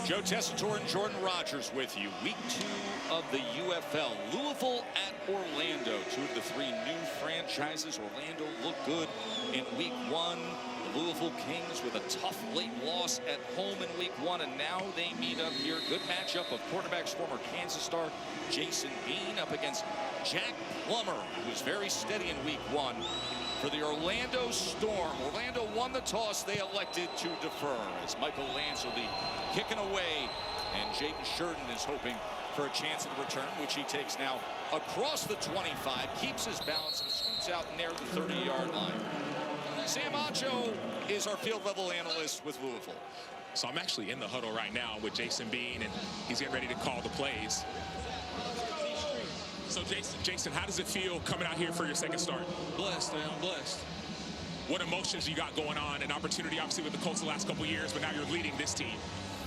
Joe Tessitore and Jordan Rogers with you. Week 2 of the UFL. Louisville at Orlando. 2 of the 3 new franchises. Orlando looked good in week 1. The Louisville Kings with a tough late loss at home in week 1. And now they meet up here. Good matchup of quarterbacks former Kansas star Jason Bean up against Jack Plummer, who was very steady in week 1. For the Orlando Storm, Orlando won the toss. They elected to defer as Michael Lance will be kicking away, and Jayden Sheridan is hoping for a chance at the return, which he takes now across the 25, keeps his balance and scoots out near the 30-yard line. Sam Acho is our field level analyst with Louisville. So I'm actually in the huddle right now with Jason Bean, and he's getting ready to call the plays. So Jason, how does it feel coming out here for your second start? Blessed, man, I'm blessed. What emotions you got going on? An opportunity, obviously, with the Colts the last couple years, but now you're leading this team.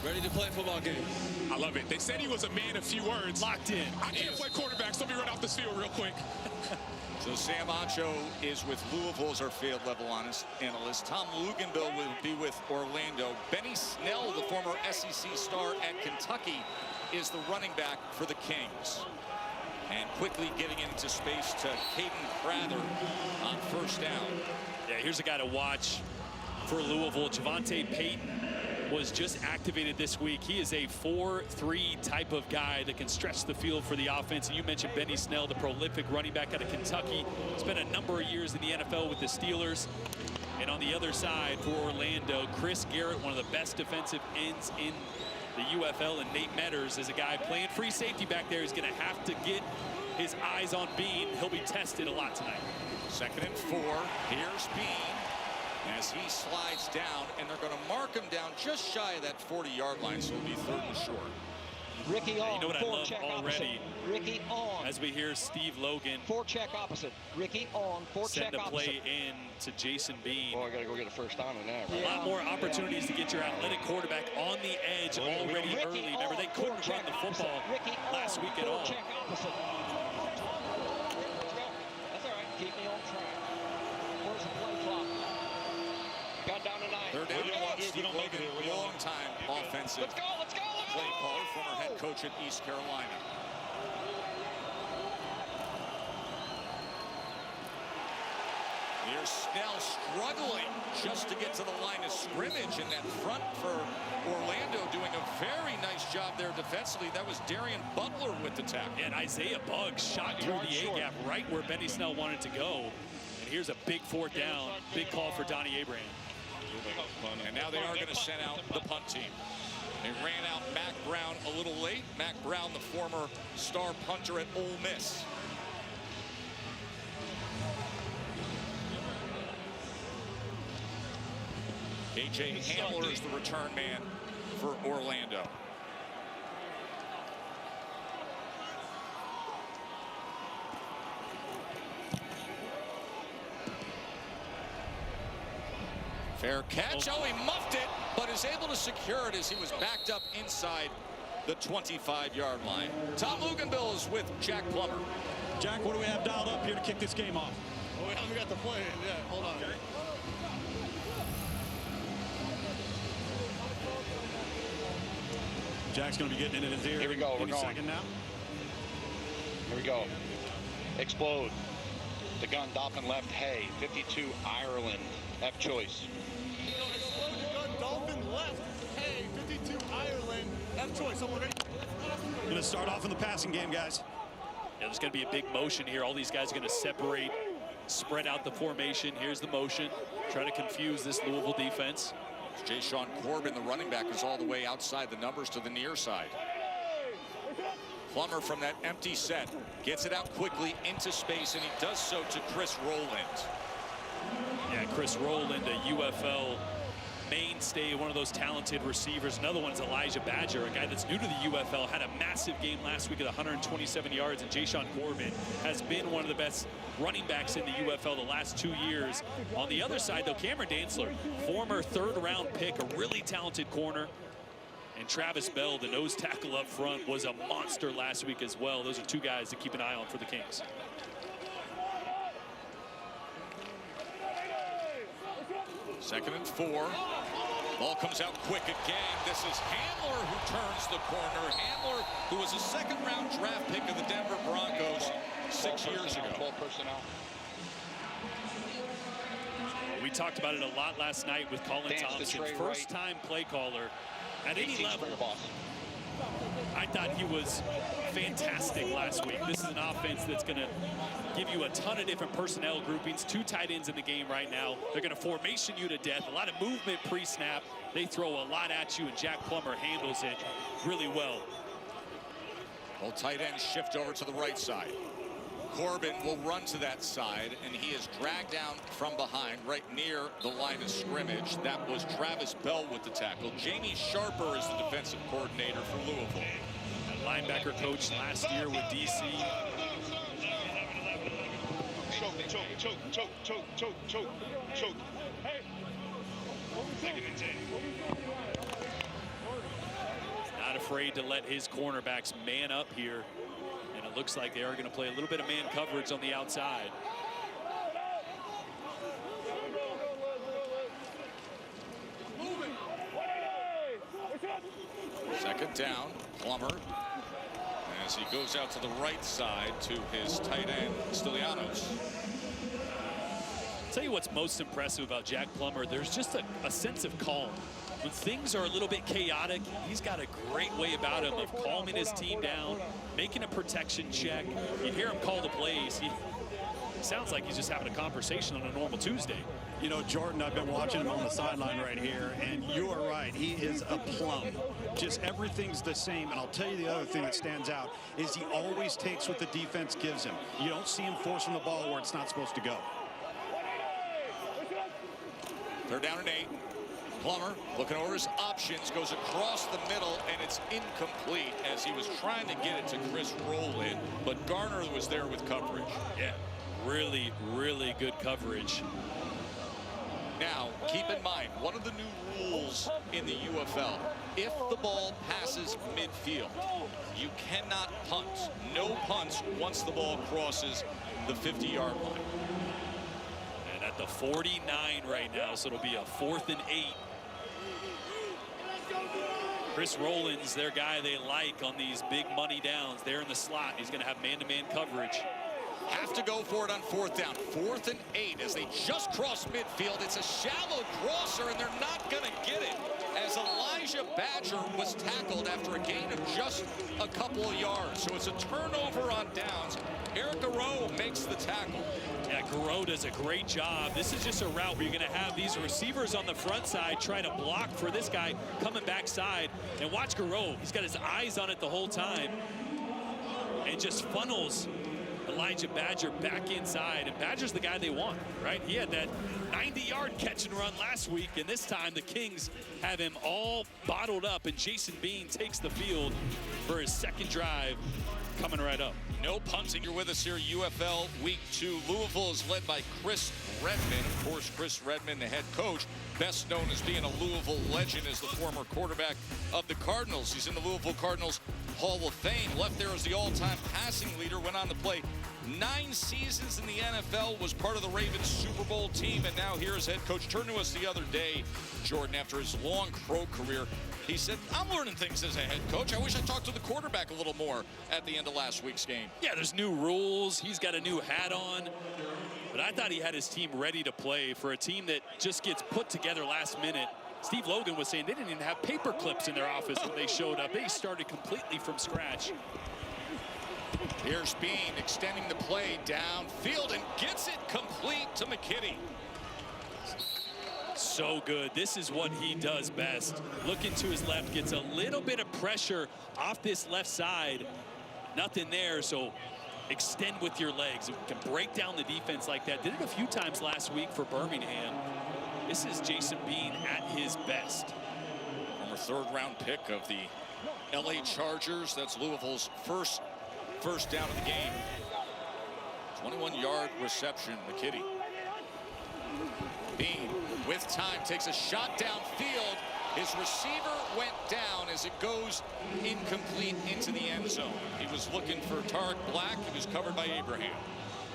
Ready to play a football game. I love it. They said he was a man of few words. Locked in. I can't play quarterback, so let me run off this field real quick. So Sam Acho is with Louisville as our field level analyst. Tom Luganville will be with Orlando. Benny Snell, the former SEC star at Kentucky, is the running back for the Kings. And quickly getting into space to Caden Prather on first down. Yeah, here's a guy to watch for Louisville. Javonte Payton was just activated this week. He is a 4-3 type of guy that can stretch the field for the offense. And you mentioned Benny Snell, the prolific running back out of Kentucky. Spent a number of years in the NFL with the Steelers. And on the other side for Orlando, Chris Garrett, one of the best defensive ends in the UFL, and Nate Metters is a guy playing free safety back there. He's going to have to get his eyes on Bean. He'll be tested a lot tonight. 2nd and 4. Here's Bean as he slides down, and they're going to mark him down just shy of that 40-yard line, so it'll be 3rd and short. Ricky on, you know what I love opposite. already? Ricky on. As we hear Steve Logan 4-check opposite. Ricky on, 4-check send a opposite. play in to Jason Bean. Boy, I got to go get a first down on that. Right? A lot more opportunities to get your athletic quarterback on the edge already early. Remember, they couldn't run the football last week at all. Check opposite. Let's go. That's all right. Keep me on track. Where's the play clock? Got down to 9. 3rd down and 1. Steve Logan, long-time offensive Let's go. play caller, former head coach at East Carolina. Here's Snell struggling just to get to the line of scrimmage in that front for Orlando, doing a very nice job there defensively. That was Darian Butler with the tackle. And Isaiah Buggs shot through the A-gap right where Benny Snell wanted to go. And here's a big 4th down. Big call for Donnie Abraham. And now they are going to send out the punt team. They ran out Mac Brown a little late. Mac Brown, the former star punter at Ole Miss. KJ Hamler is the return man for Orlando. Fair catch. Oh, he muffed it, but is able to secure it as he was backed up inside the 25-yard line. Tom Luganville is with Jack Plummer. Jack, what do we have dialed up here to kick this game off? Well, we haven't got the play in yet. Hold on. Okay. Jack's going to be getting it in his ear. Here we go. We're any going. second now. Here we go. Explode. The gun, Dolphin left, Hay. 52, Ireland. F choice. Explode the gun, Dolphin left. Hey, 52, Ireland. F choice. Someone ready? Going to start off in the passing game, guys. Yeah, there's going to be a big motion here. All these guys are going to separate, spread out the formation. Here's the motion. Try to confuse this Louisville defense. Jay Sean Corbin, the running back, is all the way outside the numbers to the near side. Plummer from that empty set gets it out quickly into space, and he does so to Chris Rowland. Yeah, Chris Rowland, a UFL mainstay, one of those talented receivers. Another one is Elijah Badger, a guy that's new to the UFL, had a massive game last week at 127 yards, and Jay Sean Corbin has been one of the best running backs in the UFL the last 2 years. On the other side, though, Cameron Dantzler, former 3rd-round pick, a really talented corner. And Travis Bell, the nose tackle up front, was a monster last week as well. Those are 2 guys to keep an eye on for the Kings. 2nd and 4. Ball comes out quick again. This is Hamler who turns the corner. Hamler, who was a second-round draft pick of the Denver Broncos 6 years ago. 12 personnel. We talked about it a lot last night with Colin Thompson, first-time play caller at any level. I thought he was fantastic last week. This is an offense that's going to give you a ton of different personnel groupings. 2 tight ends in the game right now. They're going to formation you to death. A lot of movement pre-snap. They throw a lot at you, and Jack Plummer handles it really well. Well, tight ends shift over to the right side. Corbin will run to that side, and he is dragged down from behind right near the line of scrimmage. That was Travis Bell with the tackle. Jamie Sharper is the defensive coordinator for Louisville. Linebacker coach last year with DC. Choke. Not afraid to let his cornerbacks man up here. And it looks like they are going to play a little bit of man coverage on the outside. Second down, Plummer, as he goes out to the right side to his tight end, Stylianos. I'll tell you what's most impressive about Jack Plummer. There's just a sense of calm. When things are a little bit chaotic, he's got a great way about him of calming his team down, making a protection check. You hear him call the plays. He sounds like he's just having a conversation on a normal Tuesday. You know, Jordan, I've been watching him on the sideline right here, and you are right. He is a plum. Just everything's the same. And I'll tell you the other thing that stands out is he always takes what the defense gives him. You don't see him forcing the ball where it's not supposed to go. 3rd down and 8. Plummer looking over his options, goes across the middle, and it's incomplete as he was trying to get it to Chris Rowland, but Garner was there with coverage. Yeah, really, really good coverage. Now, keep in mind, one of the new rules in the UFL, if the ball passes midfield, you cannot punt. No punts once the ball crosses the 50-yard line. And at the 49 right now, so it'll be a 4th and 8. Chris Rowland's their guy they like on these big money downs. There in the slot. He's going to have man-to-man coverage. Have to go for it on 4th down. 4th and 8 as they just cross midfield. It's a shallow crosser, and they're not going to get it as Elijah Badger was tackled after a gain of just a couple of yards. So it's a turnover on downs. Eric Garreau makes the tackle. Yeah, Garreau does a great job. This is just a route where you're going to have these receivers on the front side try to block for this guy coming backside. And watch Garreau. He's got his eyes on it the whole time. And just funnels Elijah Badger back inside, and Badger's the guy they want, right? He had that 90-yard catch and run last week, and this time the Kings have him all bottled up, and Jason Bean takes the field for his 2nd drive coming right up. No punting. You're with us here, UFL Week 2. Louisville is led by Chris Redman. Of course, Chris Redman, the head coach, best known as being a Louisville legend, as the former quarterback of the Cardinals. He's in the Louisville Cardinals Hall of Fame. Left there as the all-time passing leader. Went on to play 9 seasons in the NFL. Was part of the Ravens Super Bowl team. And now here as head coach. Turned to us the other day, Jordan, after his long pro career. He said, I'm learning things as a head coach. I wish I talked to the quarterback a little more at the end of last week's game. Yeah, there's new rules. He's got a new hat on. But I thought he had his team ready to play for a team that just gets put together last minute. Steve Logan was saying they didn't even have paper clips in their office when they showed up. They started completely from scratch. Here's Bean extending the play downfield and gets it complete to McKinney. So good. This is what he does best. Looking to his left, gets a little bit of pressure off this left side. Nothing there, so extend with your legs. It can break down the defense like that. Did it a few times last week for Birmingham. This is Jason Bean at his best. Former 3rd-round pick of the LA Chargers. That's Louisville's first down of the game. 21-yard reception, McKinney. Bean, with time, takes a shot downfield. His receiver went down as it goes incomplete into the end zone. He was looking for Tarek Black. He was covered by Abraham.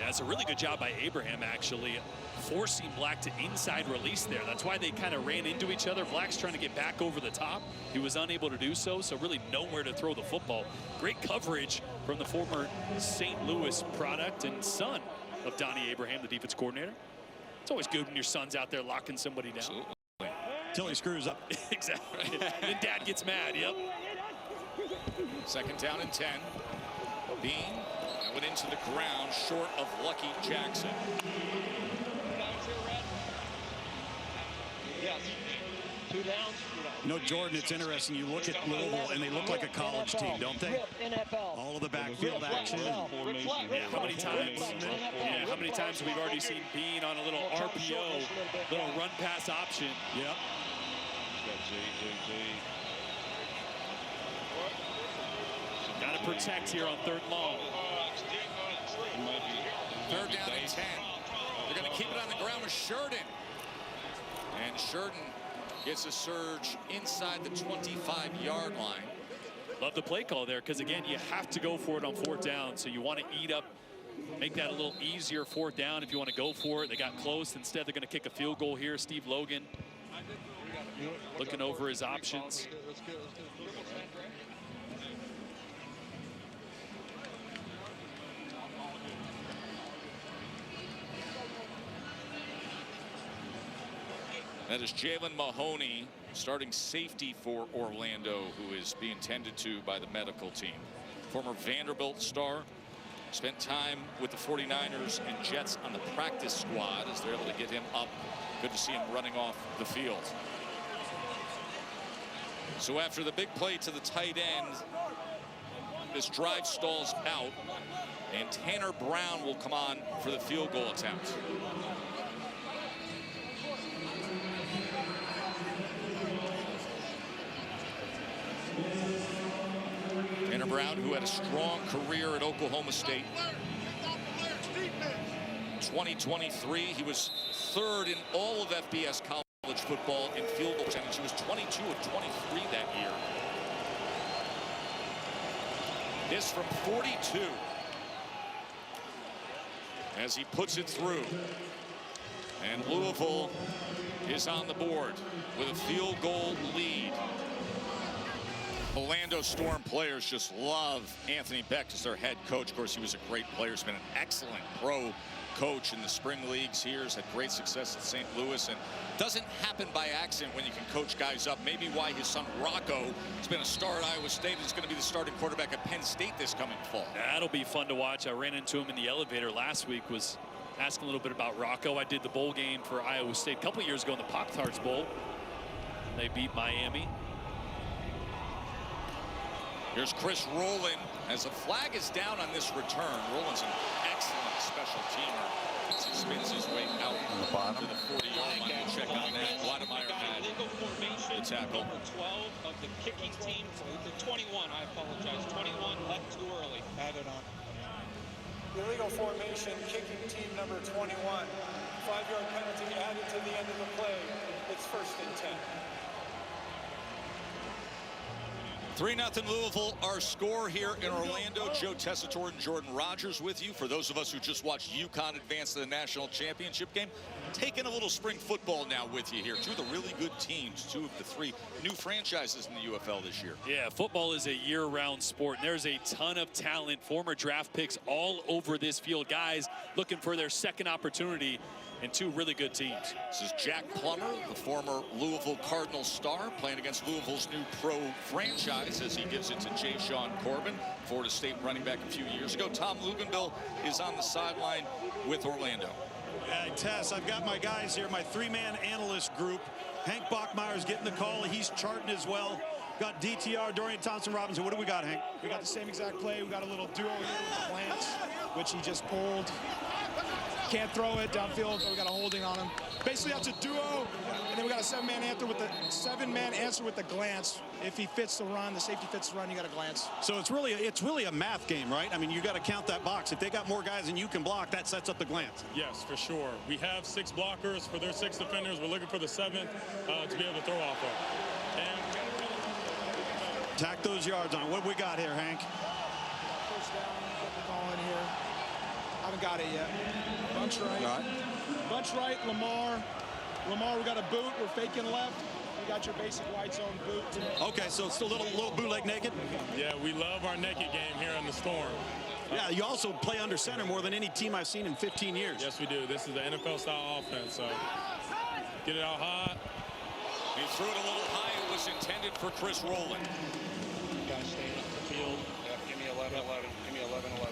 Yeah, it's a really good job by Abraham, actually, forcing Black to inside release there. That's why they kind of ran into each other. Black's trying to get back over the top. He was unable to do so, so really nowhere to throw the football. Great coverage from the former St. Louis product and son of Donnie Abraham, the defense coordinator. It's always good when your son's out there locking somebody down. Absolutely. Till he screws up. Exactly. Then dad gets mad, yep. 2nd down and 10. Bean went into the ground short of Lucky Jackson. Yes. 2 downs. You know, Jordan, it's interesting. You look at Louisville, and they look like a college team, don't they? All of the backfield action. Yeah, how many times we've already seen Bean on a little RPO, little run pass option. Yep. Got to protect here on 3rd and long. 3rd down and 10. They're going to keep it on the ground with Sheridan. And Sheridan gets a surge inside the 25-yard line. Love the play call there, because again, you have to go for it on 4th down. So you want to eat up, make that a little easier 4th down if you want to go for it. They got close. Instead, they're going to kick a field goal here. Steve Logan looking over his options. That is Jalen Mahoney, starting safety for Orlando, who is being tended to by the medical team. Former Vanderbilt star, spent time with the 49ers and Jets on the practice squad as they're able to get him up. Good to see him running off the field. So after the big play to the tight end, this drive stalls out, and Tanner Brown will come on for the field goal attempt. Tanner Brown, who had a strong career at Oklahoma State. 2023, he was 3rd in all of FBS college football in field goal percentage. He was 22 of 23 that year. This from 42. As he puts it through. And Louisville is on the board with a field goal lead. Orlando Storm players just love Anthony Beck as their head coach. Of course, he was a great player. He's been an excellent pro coach in the spring leagues here. Has had great success at St. Louis, and doesn't happen by accident when you can coach guys up. Maybe why his son Rocco has been a star at Iowa State and is going to be the starting quarterback at Penn State this coming fall. That'll be fun to watch. I ran into him in the elevator last week, was asking a little bit about Rocco. I did the bowl game for Iowa State a couple years ago in the Pop-Tarts Bowl. They beat Miami. Here's Chris Rowland as a flag is down on this return. Rowland's an excellent special teamer as he spins his way out to the 40-yard line. We'll check on that. Wademeyer had the tackle. Number 12 of the kicking team. The 21, I apologize. 21 left too early. Added on. Illegal formation, kicking team number 21. 5-yard penalty added to the end of the play. It's 1st and 10. 3-0 Louisville, our score here in Orlando. Joe Tessitore and Jordan Rogers with you. For those of us who just watched UConn advance to the national championship game, taking a little spring football now with you here. 2 of the really good teams, 2 of the 3 new franchises in the UFL this year. Yeah, football is a year-round sport, and there's a ton of talent, former draft picks all over this field. Guys looking for their second opportunity, and 2 really good teams. This is Jack Plummer, the former Louisville Cardinals star, playing against Louisville's new pro franchise as he gives it to Jay Sean Corbin, Florida State running back a few years ago. Tom Luganville is on the sideline with Orlando. Tess, I've got my guys here, my 3-man analyst group. Hank Bachmeier's getting the call. He's charting as well. Got DTR, Dorian Thompson-Robinson. What do we got, Hank? We got the same exact play. We got a little duo here with the Lance, which he just pulled. Can't throw it downfield, but we got a holding on him. Basically, that's a duo, and then we got a 7-man answer with the glance. If he fits the run, the safety fits the run, you got a glance. So it's really a math game, right? I mean, you got to count that box. If they got more guys than you can block, that sets up the glance. Yes, for sure. We have 6 blockers for their 6 defenders. We're looking for the 7th to be able to throw off of. And tack those yards on. What we got here, Hank? First down, get the ball in here. Haven't got it yet. Bunch right. All right. Bunch right, Lamar. Lamar, we got a boot. We're faking left. You got your basic wide zone boot. Okay, so it's a little bootleg naked. Yeah, we love our naked game here in the Storm. Yeah, you also play under center more than any team I've seen in 15 years. Yes, we do. This is the NFL-style offense, so get it out high. He threw it a little high. It was intended for Chris Rowland. Guys staying up the field. Yep, give me 11-11. Give me 11-11.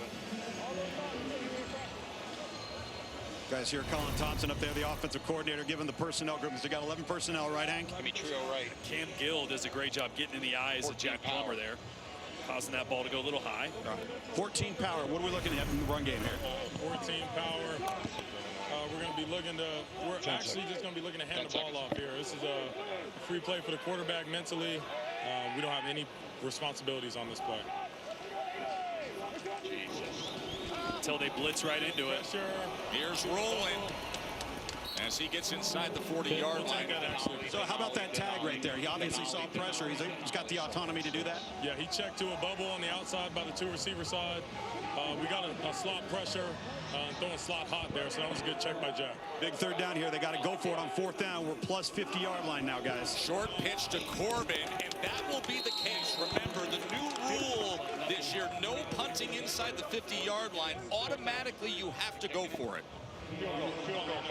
Guys, here Colin Thompson up there, the offensive coordinator, giving the personnel group. They got 11 personnel, right, Hank? Give me trio right. Cam Gill does a great job getting in the eyes of Jack Plummer there, causing that ball to go a little high. All right. 14 power. What are we looking at in the run game here? 14 power. We're going to be looking to, we're actually just going to be looking to hand the ball off here. This is a free play for the quarterback mentally. We don't have any responsibilities on this play. Until they blitz right into it. Here's Rowland as he gets inside the 40-yard line. So how about that tag right there? He obviously saw pressure. He's got the autonomy to do that. Yeah, he checked to a bubble on the outside by the two receiver side. We got a slot pressure, throwing slot hot there, so that was a good check by Jack. Big third down here. They got to go for it on fourth down. We're plus 50-yard line now, guys. Short pitch to Corbin, and that will be the case. Remember, the new rule this year, no punting inside the 50-yard line. Automatically, you have to go for it. I'm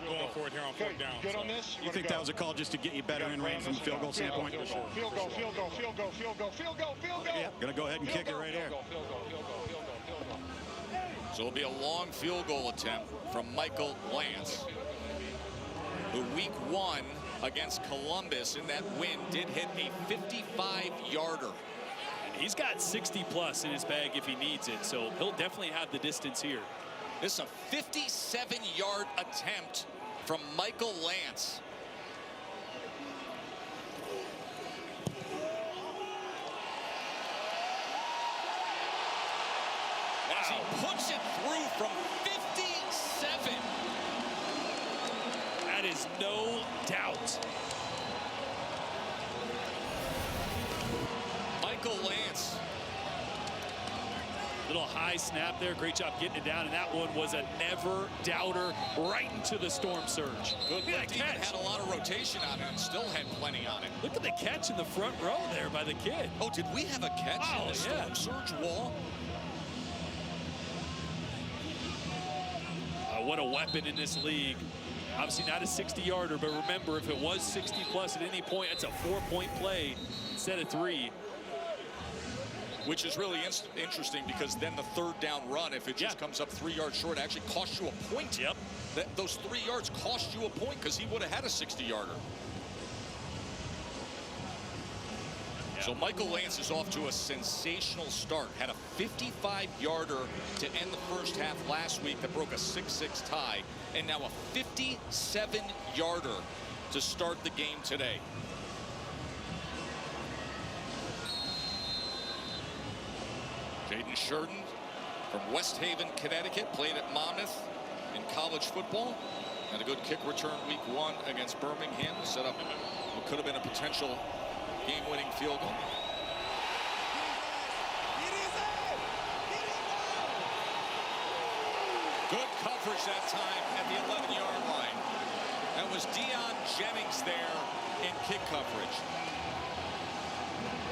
going for it here on fourth down. Good on this? You think that was a call just to get you better in range from a field goal standpoint? Field goal, field goal, field goal, field goal, field goal, field goal, field goal. Yeah, gonna go ahead and kick it right here. Field goal, field goal, field goal, field goal. So it'll be a long field goal attempt from Michael Lance, who week 1 against Columbus in that win did hit a 55-yarder. He's got 60+ in his bag if he needs it, so he'll definitely have the distance here. This is a 57-yard attempt from Michael Lance. As he puts it through from 57. That is no doubt. Michael Lance. Little high snap there. Great job getting it down. And that one was a never doubter right into the storm surge. Good Look at that catch. had a lot of rotation on it and still had plenty on it. Look at the catch in the front row there by the kid. Oh, did we have a catch in the storm surge wall? What a weapon in this league. Obviously not a 60-yarder, but remember, if it was 60+ at any point, it's a 4-point play instead of 3. Which is really interesting because then the third down run, if it just comes up 3 yards short, actually costs you a point. Yep. Those 3 yards cost you a point because he would have had a 60-yarder. So Michael Lance is off to a sensational start. Had a 55-yarder to end the first half last week that broke a 6-6 tie. And now a 57-yarder to start the game today. Jaden Sheridan from West Haven, Connecticut, played at Monmouth in college football. Had a good kick return week 1 against Birmingham. Set up what could have been a potential game-winning field goal. Good coverage that time at the 11-yard line. That was Deion Jennings there in kick coverage.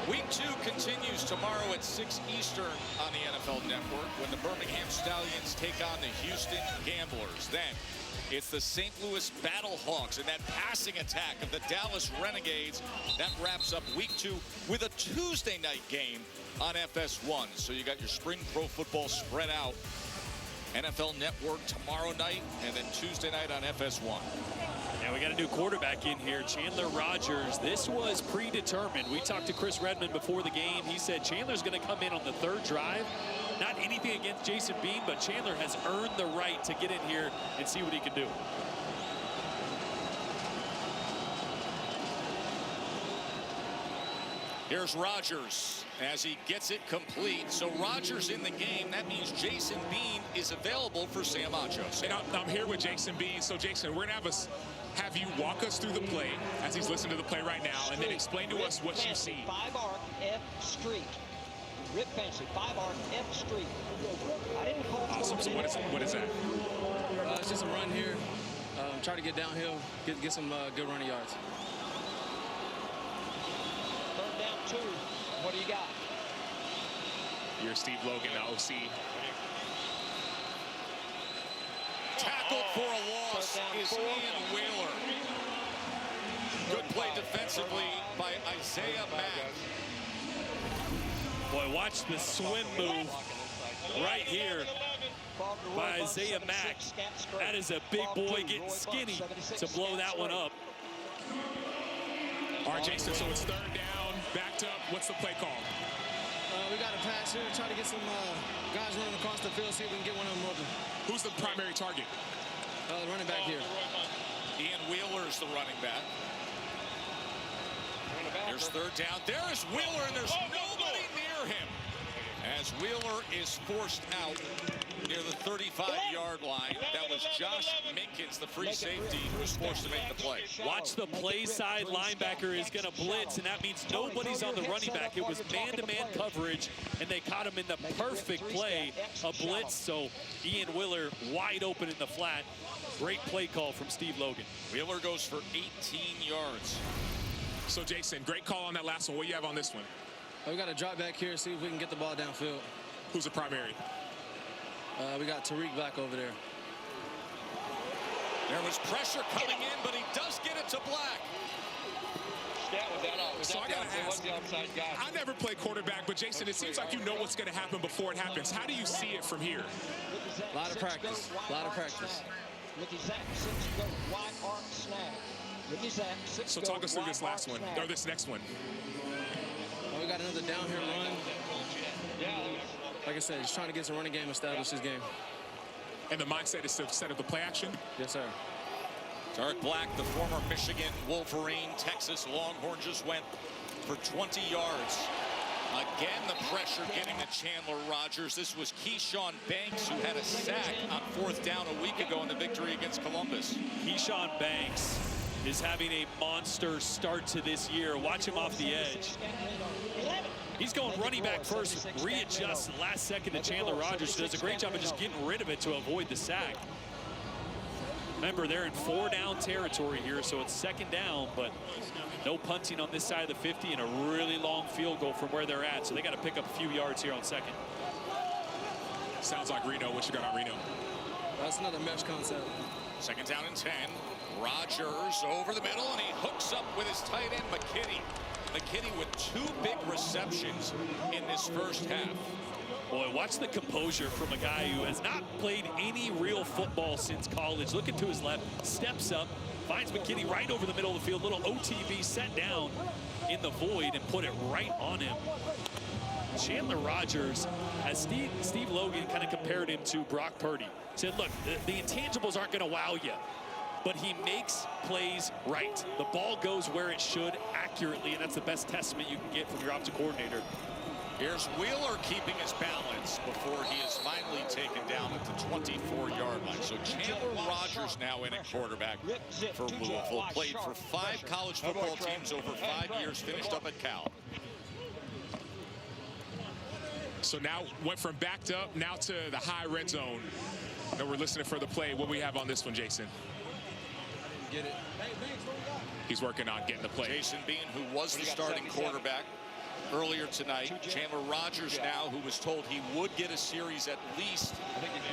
Week 2 continues tomorrow at 6 Eastern on the NFL Network when the Birmingham Stallions take on the Houston Gamblers. Then it's the St. Louis Battlehawks and that passing attack of the Dallas Renegades. That wraps up week 2 with a Tuesday night game on FS1. So you got your spring pro football spread out. NFL Network tomorrow night and then Tuesday night on FS1. And we got a new quarterback in here, Chandler Rogers. This was predetermined. We talked to Chris Redmond before the game. He said Chandler's going to come in on the 3rd drive. Not anything against Jason Bean, but Chandler has earned the right to get in here and see what he can do. Here's Rogers as he gets it complete. So Rogers in the game. That means Jason Bean is available for Sam Achos. And I'm here with Jason Bean. So Jason, we're going to have you walk us through the play as he's listening to the play right now, and then explain to us what you see. 5 arc F street. Rick Fancy, 5R F Street. I didn't call. Awesome. So what is that? It's just a run here. Try to get downhill, get some good running yards. Third down 2. What do you got? You're Steve Logan, the OC. Tackled for a loss is Ian Wheeler. Good play defensively by Isaiah Mack. Boy, watch the swim move right here by Isaiah Mack. That is a big boy getting skinny to blow that one up. All right, Jason, so it's third down, backed up. What's the play call? We got a pass here, try to get some guys running across the field, see if we can get one of them open. Who's the primary target? The running back here. Ian Wheeler's the running back. There's third down. There is Wheeler, and there's nobody near him. As Wheeler is forced out near the 35-yard line. That was Josh Minkins, the free safety, who was forced to make the play. Watch the play side linebacker is going to blitz, and that means nobody's on the running back. It was man-to-man coverage, and they caught him in the perfect play, a blitz. So Ian Wheeler wide open in the flat. Great play call from Steve Logan. Wheeler goes for 18 yards. So, Jason, great call on that last one. What do you have on this one? We got to drop back here, see if we can get the ball downfield. Who's the primary? We got Tariq Black over there. There was pressure coming in, but he does get it to Black. So I gotta ask, I never play quarterback, but Jason, it seems like you know what's going to happen before it happens. How do you see it from here? A lot of practice. A lot of practice. Ricky Zack, 6 go, wide arc snag. Ricky Zack, 6 So go, talk us through this last one, snag. or this next one. We got another down here run. Like I said, just trying to get some running game established this game. And the mindset is to set up the play action? Yes, sir. Tariq Black, the former Michigan Wolverine, Texas Longhorn, just went for 20 yards. Again, the pressure getting to Chandler Rogers. This was Keyshawn Banks, who had a sack on 4th down a week ago in the victory against Columbus. Keyshawn Banks is having a monster start to this year. Watch him off the edge. He's going running back first, readjusts last second to Chandler Rogers, who does a great job of just getting rid of it to avoid the sack. Remember, they're in 4-down territory here, so it's 2nd down, but no punting on this side of the 50 and a really long field goal from where they're at, so they got to pick up a few yards here on 2nd. Sounds like Reno. What you got on Reno? That's another mesh concept. 2nd down and 10. Rogers over the middle, and he hooks up with his tight end, McKinney. McKinney with 2 big receptions in this first half. Boy, watch the composure from a guy who has not played any real football since college. Looking to his left, steps up, finds McKinney right over the middle of the field. Little OTV set down in the void and put it right on him. Chandler Rogers, as Steve Logan kind of compared him to Brock Purdy, said, look, the intangibles aren't going to wow you, but he makes plays right. The ball goes where it should accurately, and that's the best testament you can get from your offensive coordinator. Here's Wheeler keeping his balance before he is finally taken down at the 24-yard line. So Chandler Rogers now in at quarterback for Louisville. Played for 5 college football teams over 5 years, finished up at Cal. So now went from backed up now to the high red zone. Now we're listening for the play. What we have on this one, Jason? Get it. He's working on getting the play. Jason Bean, who was the starting quarterback earlier tonight. Chandler Rogers now, who was told he would get a series at least,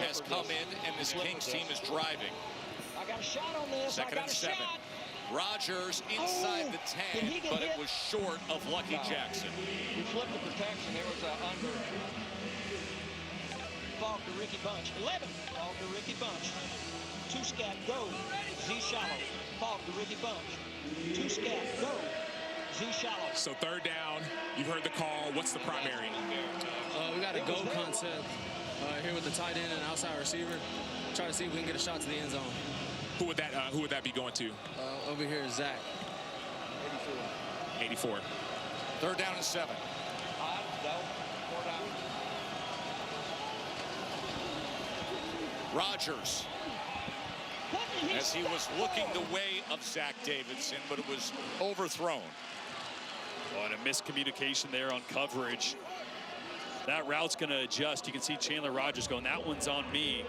has come in, and this Kings team is driving. I got a shot on this. 2nd and 7. Rogers inside the 10, but it was short of Lucky Jackson. He flipped the protection. There was a under. Ball to Ricky Bunch. 11. Ball to Ricky Bunch. 2 scat, go. Z shallow. Ball to Ricky Bunch. 2 scat, go. Z shallow. So 3rd down, you've heard the call. What's the primary? We got a go concept here with the tight end and outside receiver. Try to see if we can get a shot to the end zone. Who would that be going to? Over here is Zach. 84. 3rd down and 7. Rogers, as he was looking the way of Zach Davidson, but it was overthrown. Oh, and a miscommunication there on coverage. That route's going to adjust. You can see Chandler Rogers going, that one's on me.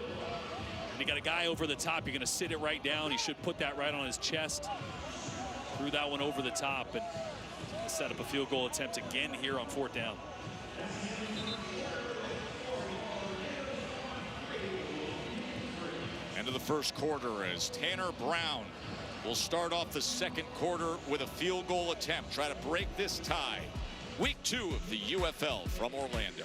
And you got a guy over the top. You're going to sit it right down. He should put that right on his chest. Threw that one over the top and set up a field goal attempt again here on 4th down. End of the first quarter as Tanner Brown will start off the second quarter with a field goal attempt. Try to break this tie. Week 2 of the UFL from Orlando.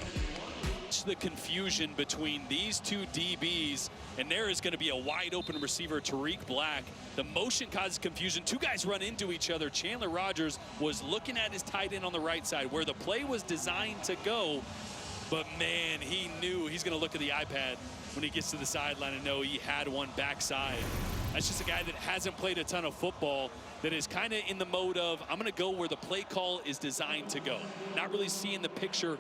It's the confusion between these two DBs, and there is going to be a wide open receiver, Tariq Black. The motion causes confusion. Two guys run into each other. Chandler Rogers was looking at his tight end on the right side where the play was designed to go, but man, he knew he's going to look at the iPad when he gets to the sideline and know he had one backside. That's just a guy that hasn't played a ton of football, that is kind of in the mode of, I'm going to go where the play call is designed to go. Not really seeing the picture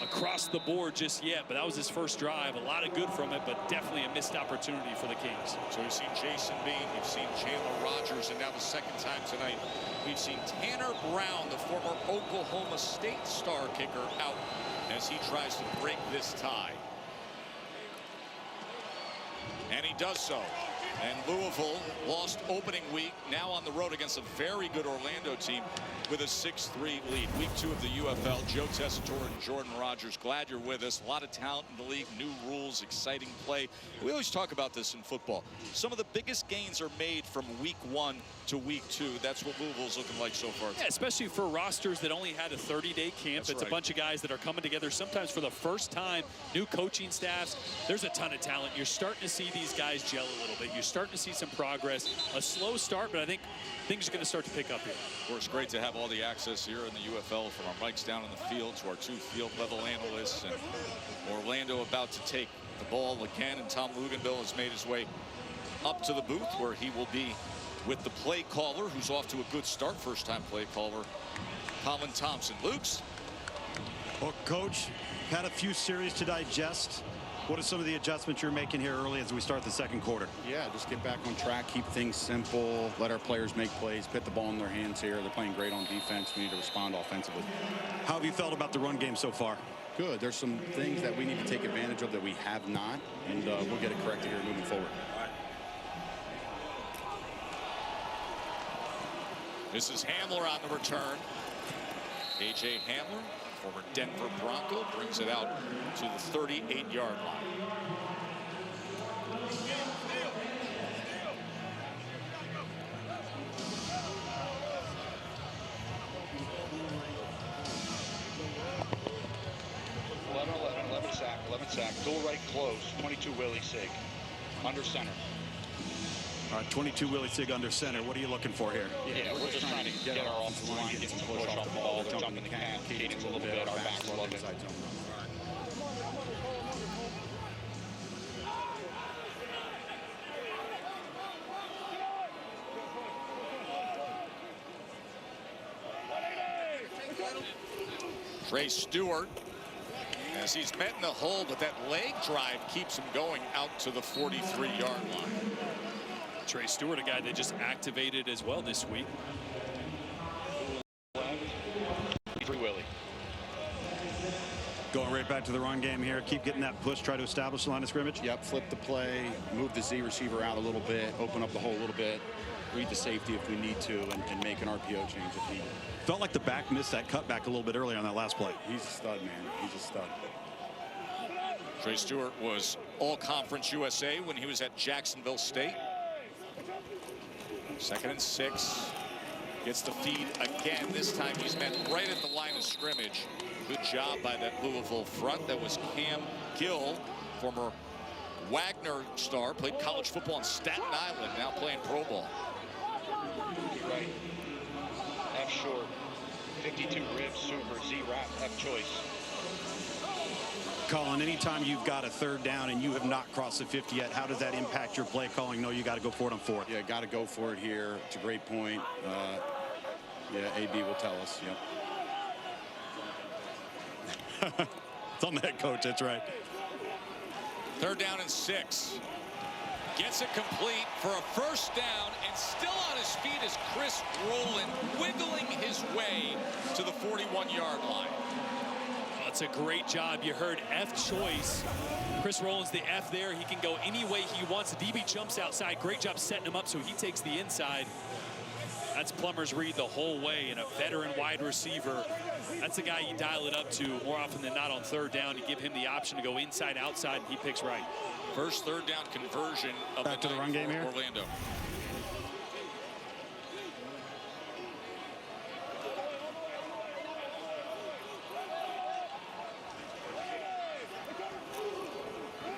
across the board just yet, but that was his first drive. A lot of good from it, but definitely a missed opportunity for the Kings. So we've seen Jason Bean, we've seen Chandler Rogers, and now the second time tonight, we've seen Tanner Brown, the former Oklahoma State star kicker, out as he tries to break this tie. And he does so. And Louisville lost opening week, now on the road against a very good Orlando team with a 6-3 lead. Week 2 of the UFL. Joe Tessitore and Jordan Rogers, glad you're with us. A lot of talent in the league, new rules, exciting play. We always talk about this in football. Some of the biggest gains are made from week 1 to week 2. That's what Louisville's looking like so far. Yeah, especially for rosters that only had a 30-day camp. That's it's right. A bunch of guys that are coming together sometimes for the first time, new coaching staffs. There's a ton of talent. You're starting to see these guys gel a little bit. You're starting to see some progress. A slow start, but I think things are going to start to pick up here. Of course, great to have all the access here in the UFL, from our mics down in the field to our 2 field level analysts. And Orlando about to take the ball again, and Tom Luganville has made his way up to the booth where he will be with the play caller, who's off to a good start. First time play caller, Colin Thompson. Luke's. Well, Coach, had a few series to digest. What are some of the adjustments you're making here early as we start the second quarter? Yeah, just get back on track, keep things simple, let our players make plays, put the ball in their hands here. They're playing great on defense. We need to respond offensively. How have you felt about the run game so far? Good. There's some things that we need to take advantage of that we have not, and we'll get it corrected here moving forward. This is Hamler on the return. A.J. Hamler, former Denver Bronco, brings it out to the 38-yard line. Sack, dual right close, 22 Willie Sig, under center. All right, 22 Willie Sig under center. What are you looking for here? Yeah, we're just trying to get our offensive line, get some push off the ball. They're jumping the cadence a little bit. Our backs love it. Trey Stewart, as he's met in the hole, but that leg drive keeps him going out to the 43-yard line. Trey Stewart, a guy they just activated as well this week. Free Willie. Going right back to the run game here. Keep getting that push, try to establish the line of scrimmage. Yep, flip the play, move the Z receiver out a little bit, open up the hole a little bit, read the safety if we need to, and make an RPO change if needed. Felt like the back missed that cutback a little bit earlier on that last play. He's a stud, man. He's a stud. Trey Stewart was All-Conference USA when he was at Jacksonville State. 2nd and 6. Gets the feed again. This time he's met right at the line of scrimmage. Good job by that Louisville front. That was Cam Gill, former Wagner star, played college football in Staten Island, now playing pro ball. Right. F short. 52 ribs, super, Z wrap, F choice. Colin, anytime you've got a 3rd down and you have not crossed the 50 yet, how does that impact your play calling? No, you got to go for it on 4th. Yeah, got to go for it here. It's a great point. Yeah, AB will tell us. Yep. It's on the head coach, that's right. 3rd down and 6. Gets it complete for a first down, and still on his feet is Chris Rowland, wiggling his way to the 41-yard line. Oh, it's a great job. You heard F choice. Chris Rowland's the F there. He can go any way he wants. The DB jumps outside. Great job setting him up so he takes the inside. That's Plummer's read the whole way, and a veteran wide receiver. That's the guy you dial it up to more often than not on third down. You give him the option to go inside, outside, and he picks right. First third down conversion of back to the run game here. Orlando.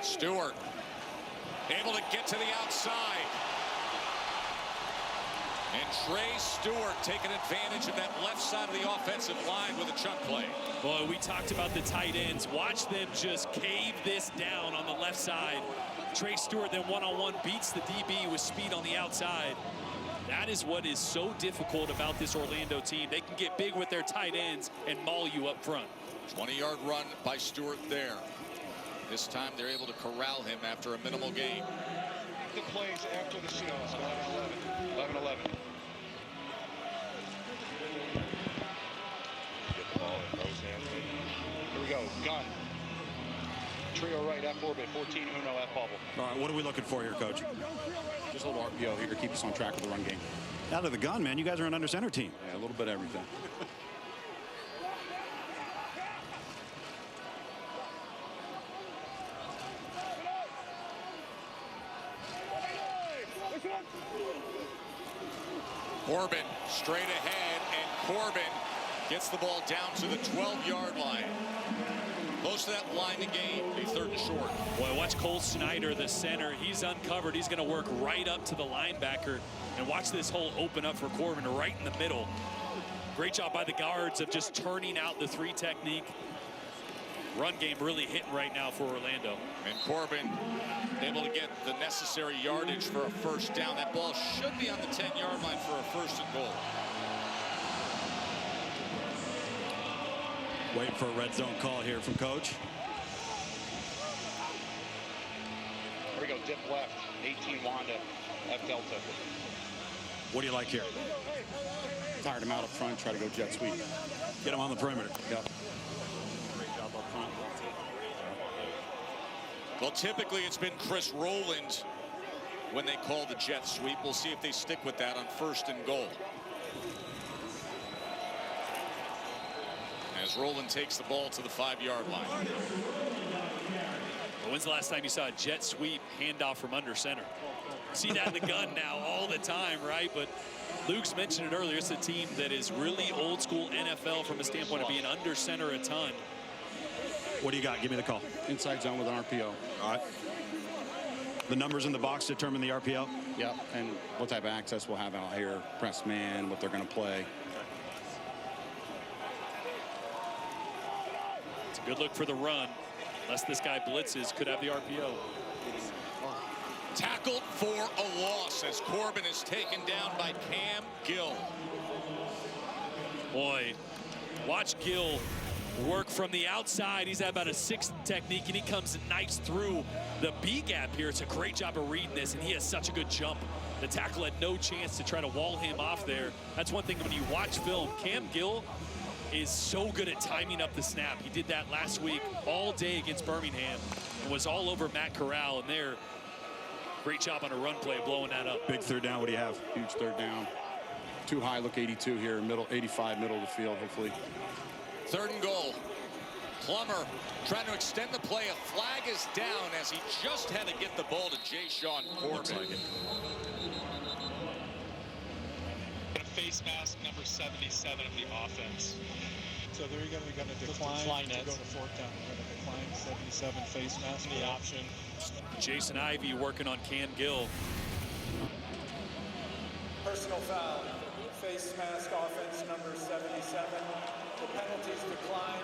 Stewart able to get to the outside. And Trey Stewart taking advantage of that left side of the offensive line with a chunk play. Boy, we talked about the tight ends. Watch them just cave this down on the left side. Trey Stewart then one-on-one beats the DB with speed on the outside. That is what is so difficult about this Orlando team. They can get big with their tight ends and maul you up front. 20-yard run by Stewart there. This time they're able to corral him after a minimal gain. The plays after the Seahawks. 11-11. Get the ball in Roseanne. Here we go. Gun. Trio right, F orbit, 14 Uno, F bubble. All right, what are we looking for here, Coach? Just a little RPO here to keep us on track with the run game. Out of the gun, man. You guys are an under center team. Yeah, a little bit of everything. Corbin straight ahead, and Corbin gets the ball down to the 12-yard line. Close to that line to gain, a third and short. Boy, watch Cole Snyder, the center. He's uncovered. He's going to work right up to the linebacker. And watch this hole open up for Corbin right in the middle. Great job by the guards of just turning out the three technique. Run game really hitting right now for Orlando. And Corbin able to get the necessary yardage for a first down. That ball should be on the 10-yard line for a first and goal. Waiting for a red zone call here from Coach. Here we go, dip left, 18 Wanda, F Delta. What do you like here? Tired him out up front, try to go jet sweep. Get him on the perimeter. Yep. Well, typically it's been Chris Rowland when they call the jet sweep. We'll see if they stick with that on first and goal. As Rowland takes the ball to the 5-yard line. When's the last time you saw a jet sweep handoff from under center? See that in the gun now all the time, right? But Luke's mentioned it earlier. It's a team that is really old school NFL from a standpoint of being under center a ton. What do you got? Give me the call. Inside zone with an RPO. All right. The numbers in the box determine the RPO? Yep, and what type of access we'll have out here. Press man, what they're going to play. It's a good look for the run. Unless this guy blitzes, could have the RPO. Tackled for a loss as Corbin is taken down by Cam Gill. Boy, watch Gill work from the outside. He's at about a 6 technique, and he comes nice through the B gap here. It's a great job of reading this, and he has such a good jump. The tackle had no chance to try to wall him off there. That's one thing when you watch film. Cam Gill is so good at timing up the snap. He did that last week all day against Birmingham and was all over Matt Corral, and there. Great job on a run play, blowing that up. Big third down. What do you have? Huge third down. Too high, look 82 here, middle, 85, middle of the field, hopefully. Third and goal. Plummer trying to extend the play. A flag is down as he just had to get the ball to Jay Sean Corbin. Looks like it. A face mask number 77 of the offense. So they're going to decline to go to fourth down. They're going to decline 77 face mask. The option. Jason Ivey working on Cam Gill. Personal foul. Face mask offense number 77. The penalties decline.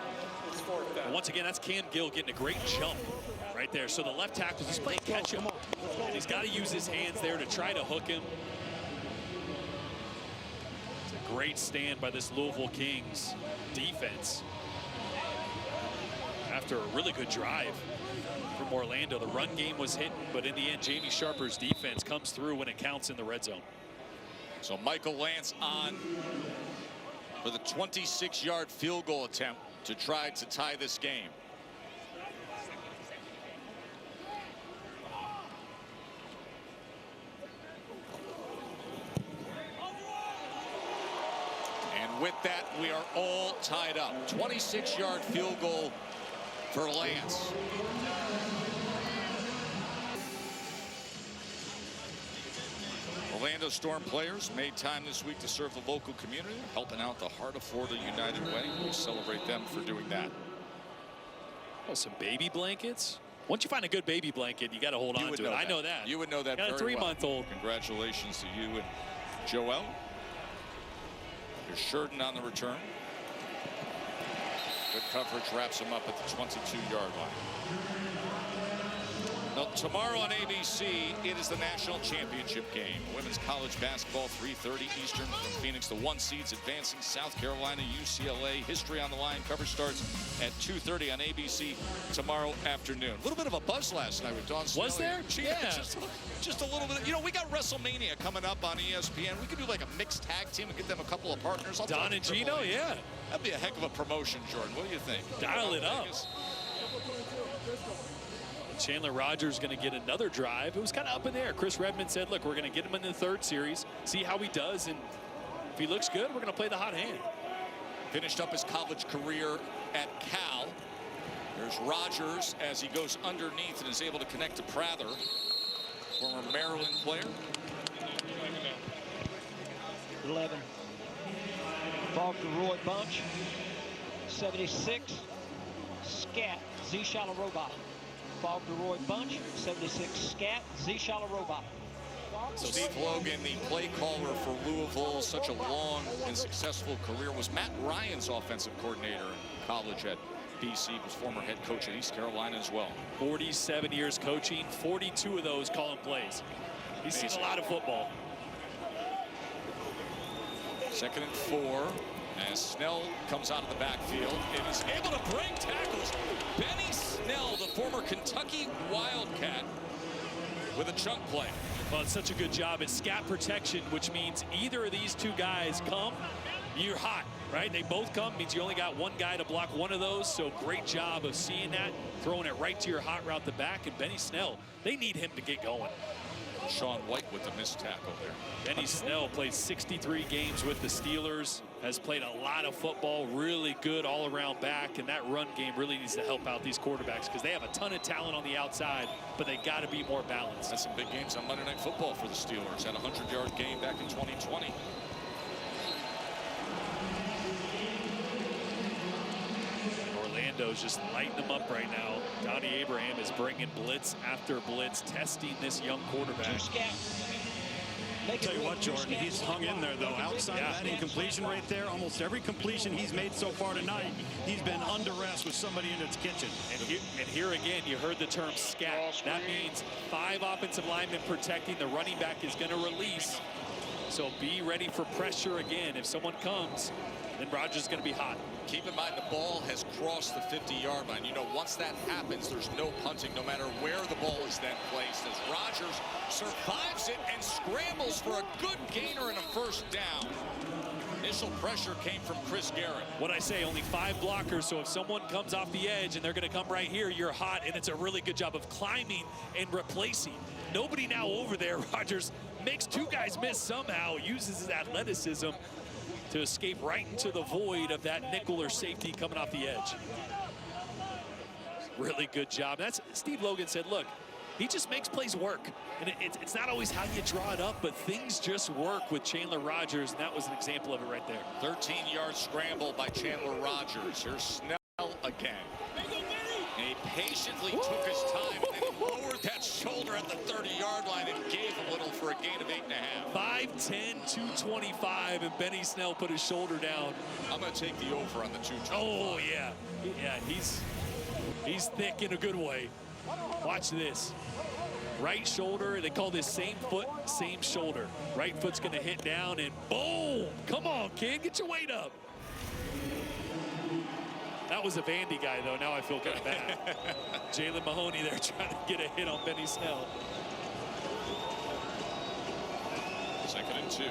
It's fourth down. And once again, that's Cam Gill getting a great jump right there. So the left tackle is playing catch him. And he's got to use his hands there to try to hook him. It's a great stand by this Louisville Kings defense. after a really good drive from Orlando. The run game was hitting, but in the end, Jamie Sharper's defense comes through when it counts in the red zone. So Michael Lance on for the 26-yard field goal attempt to try to tie this game. And with that, we are all tied up. 26-yard field goal for Lance. Orlando Storm players made time this week to serve the local community, helping out the Heart of Florida United Way. We celebrate them for doing that. Oh, some baby blankets. Once you find a good baby blanket, you got to hold on to it. I know that. You would know that very well. Got a 3-month-old. Congratulations to you and Joel. Here's Sheridan on the return. Good coverage, wraps him up at the 22-yard line. Now, tomorrow on ABC, it is the national championship game. Women's college basketball, 3:30 Eastern from Phoenix. The 1 seeds advancing. South Carolina, UCLA. History on the line. Coverage starts at 2:30 on ABC tomorrow afternoon. A little bit of a buzz last night with Dawn Snell. Was there? Yeah. Just a little bit. You know, we got WrestleMania coming up on ESPN. We could do like a mixed tag team and get them a couple of partners. Don and Gino, yeah. That'd be a heck of a promotion, Jordan. What do you think? Dial it up. Chandler Rogers going to get another drive. It was kind of up in there. Chris Redmond said, look, we're going to get him in the 3rd series, see how he does, and if he looks good, we're going to play the hot hand. Finished up his college career at Cal. There's Rogers as he goes underneath and is able to connect to Prather, former Maryland player. 11. Falk to Roy Bunch. 76. Scat. Z Shallow Robot. Falk to Roy Bunch. 76. Scat. Z Shallow Robot. So Steve Logan, the play caller for Louisville, such a long and successful career, was Matt Ryan's offensive coordinator in college at BC, was former head coach at East Carolina as well. 47 years coaching, 42 of those calling plays. He's seen a lot of football. 2nd and 4 as Snell comes out of the backfield and is able to break tackles. Benny Snell, the former Kentucky Wildcat, with a chunk play. Well, it's such a good job at scat protection, which means either of these two guys come, you're hot, right? They both come, means you only got one guy to block one of those. So great job of seeing that, throwing it right to your hot route the back. And Benny Snell, they need him to get going. Sean White with the missed tackle there. Benny Snell played 63 games with the Steelers, has played a lot of football, really good all-around back, and that run game really needs to help out these quarterbacks because they have a ton of talent on the outside, but they got to be more balanced. That's some big games on Monday Night Football for the Steelers. Had a 100-yard game back in 2020. Orlando's just lighting them up right now. Donnie Abraham is bringing blitz after blitz, testing this young quarterback. I'll tell you what, Jordan, he's hung in there, though. Outside of that incompletion right there, almost every completion he's made so far tonight, he's been under rest with somebody in its kitchen. And here again, you heard the term scat. That means 5 offensive linemen protecting. The running back is going to release. So be ready for pressure again. If someone comes, then Rogers is going to be hot. Keep in mind the ball has crossed the 50-yard line. You know, once that happens, there's no punting, no matter where the ball is then placed. As Rogers survives it and scrambles for a good gainer and a 1st down. Initial pressure came from Chris Garrett. What I say, only 5 blockers, so if someone comes off the edge and they're going to come right here, you're hot, and it's a really good job of climbing and replacing. Nobody now over there. Rogers makes 2 guys miss somehow, uses his athleticism to escape right into the void of that nickel or safety coming off the edge. Really good job. That's Steve Logan said, look, he just makes plays work. And it's not always how you draw it up, but things just work with Chandler Rogers, and that was an example of it right there. 13-yard scramble by Chandler Rogers. Here's Snell again. And he patiently took his time and then lowered that shoulder at the 30-yard line and gave a little for a gain of 8.5. 5'10", 225, and Benny Snell put his shoulder down. I'm going to take the over on the 225. Oh, yeah. Yeah, he's thick in a good way. Watch this. Right shoulder, they call this same foot, same shoulder. Right foot's going to hit down, and boom! Come on, kid, get your weight up. That was a Vandy guy, though. Now I feel kind of bad. Jalen Mahoney there trying to get a hit on Benny Snell. 2nd and 2.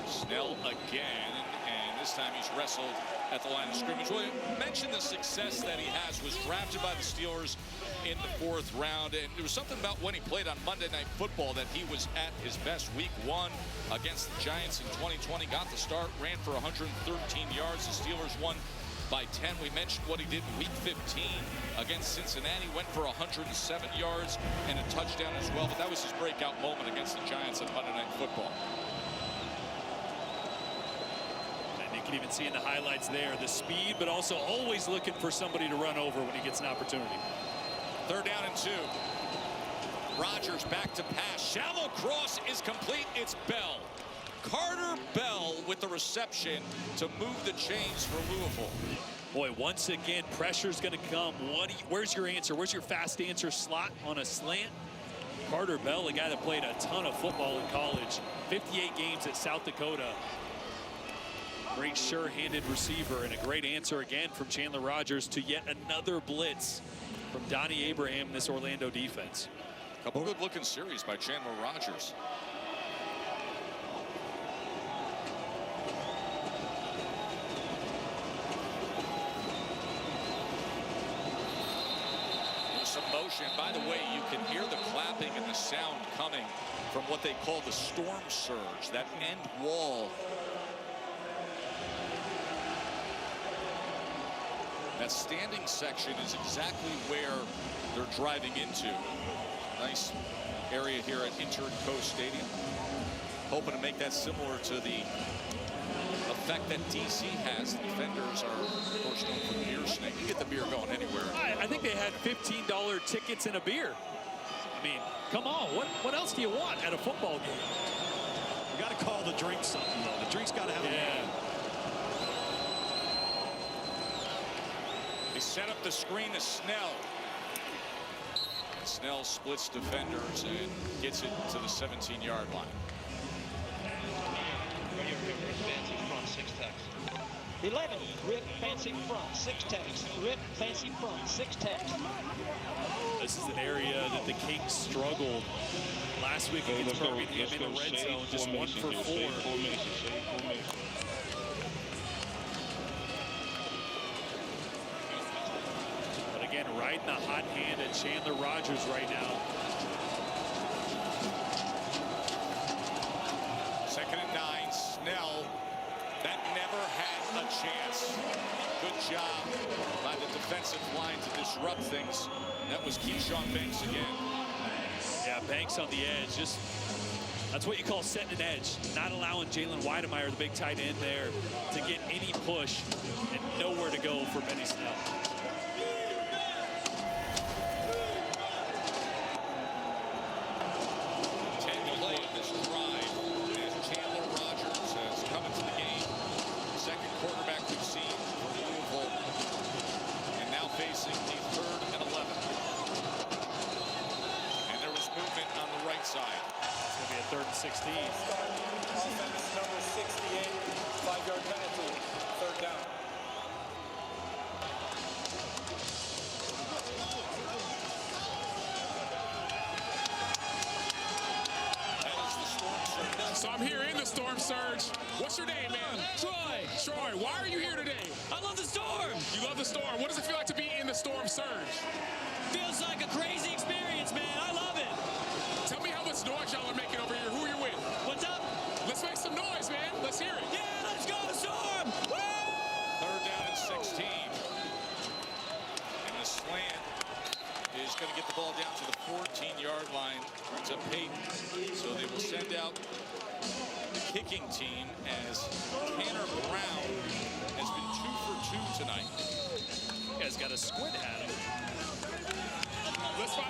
Snell again, and this time he's wrestled at the line of scrimmage. Well, you mentioned the success that he has. Was drafted by the Steelers in the 4th round, and there was something about when he played on Monday Night Football that he was at his best. Week 1 against the Giants in 2020, got the start, ran for 113 yards. The Steelers won by 10. We mentioned what he did in Week 15 against Cincinnati, went for 107 yards and a touchdown as well, but that was his breakout moment against the Giants on Monday Night Football. You can even see in the highlights there the speed, but also always looking for somebody to run over when he gets an opportunity. 3rd down and 2. Rodgers back to pass. Shallow cross is complete. It's Bell. Carter Bell with the reception to move the chains for Louisville. Boy, once again, pressure's going to come. Where's your answer? Where's your fast answer slot on a slant? Carter Bell, a guy that played a ton of football in college. 58 games at South Dakota. Great sure-handed receiver, and a great answer again from Chandler Rodgers to yet another blitz from Donnie Abraham in this Orlando defense. Couple good-looking series by Chandler Rodgers. There's some motion. By the way, you can hear the clapping and the sound coming from what they call the storm surge, that end wall. That standing section is exactly where they're driving into. Nice area here at Inter Co Stadium. Hoping to make that similar to the effect that DC has. The defenders are, of course, known for the beer snake. You get the beer going anywhere. I think they had $15 tickets and a beer. I mean, come on. What else do you want at a football game? You got to call the drink something, though. The drink's got to have a name. They set up the screen to Snell. And Snell splits defenders and gets it to the 17-yard line. 11, rip, fancy front, 6 techs. Rip, fancy front, 6 techs. This is an area that the Kings struggled last week against Birmingham in the red zone, just 1 for 4. But again, riding the hot hand at Chandler Rodgers right now. 2nd and 9, Snell. That never had a chance. Good job by the defensive line to disrupt things. That was Keyshawn Banks again. Yeah, Banks on the edge. Just that's what you call setting an edge. Not allowing Jalen Weidemeyer, the big tight end there, to get any push and nowhere to go for Benny Snell. Quarterback we've seen from Louisville, and now facing the 3rd and 11. And there was movement on the right side. It's going to be a 3rd and 16. Offense number 68, 5-yard penalty, 3rd down. That is the storm surge. So I'm here in the storm surge. What's your name, man? Troy. Troy, why are you here today? I love the storm. You love the storm. What does it feel like to be in the storm surge? Feels like a crazy experience, man. I love it. Tell me how much noise y'all are making over here. Who are you with? What's up? Let's make some noise, man. Let's hear it. Yeah, let's go, storm. Woo! 3rd down and 16. And the slant is going to get the ball down to the 14-yard line. Brings up Peyton. So they will send out the kicking team as Tanner Brown has been 2 for 2 tonight. You guys got a squid at him. Let's fight.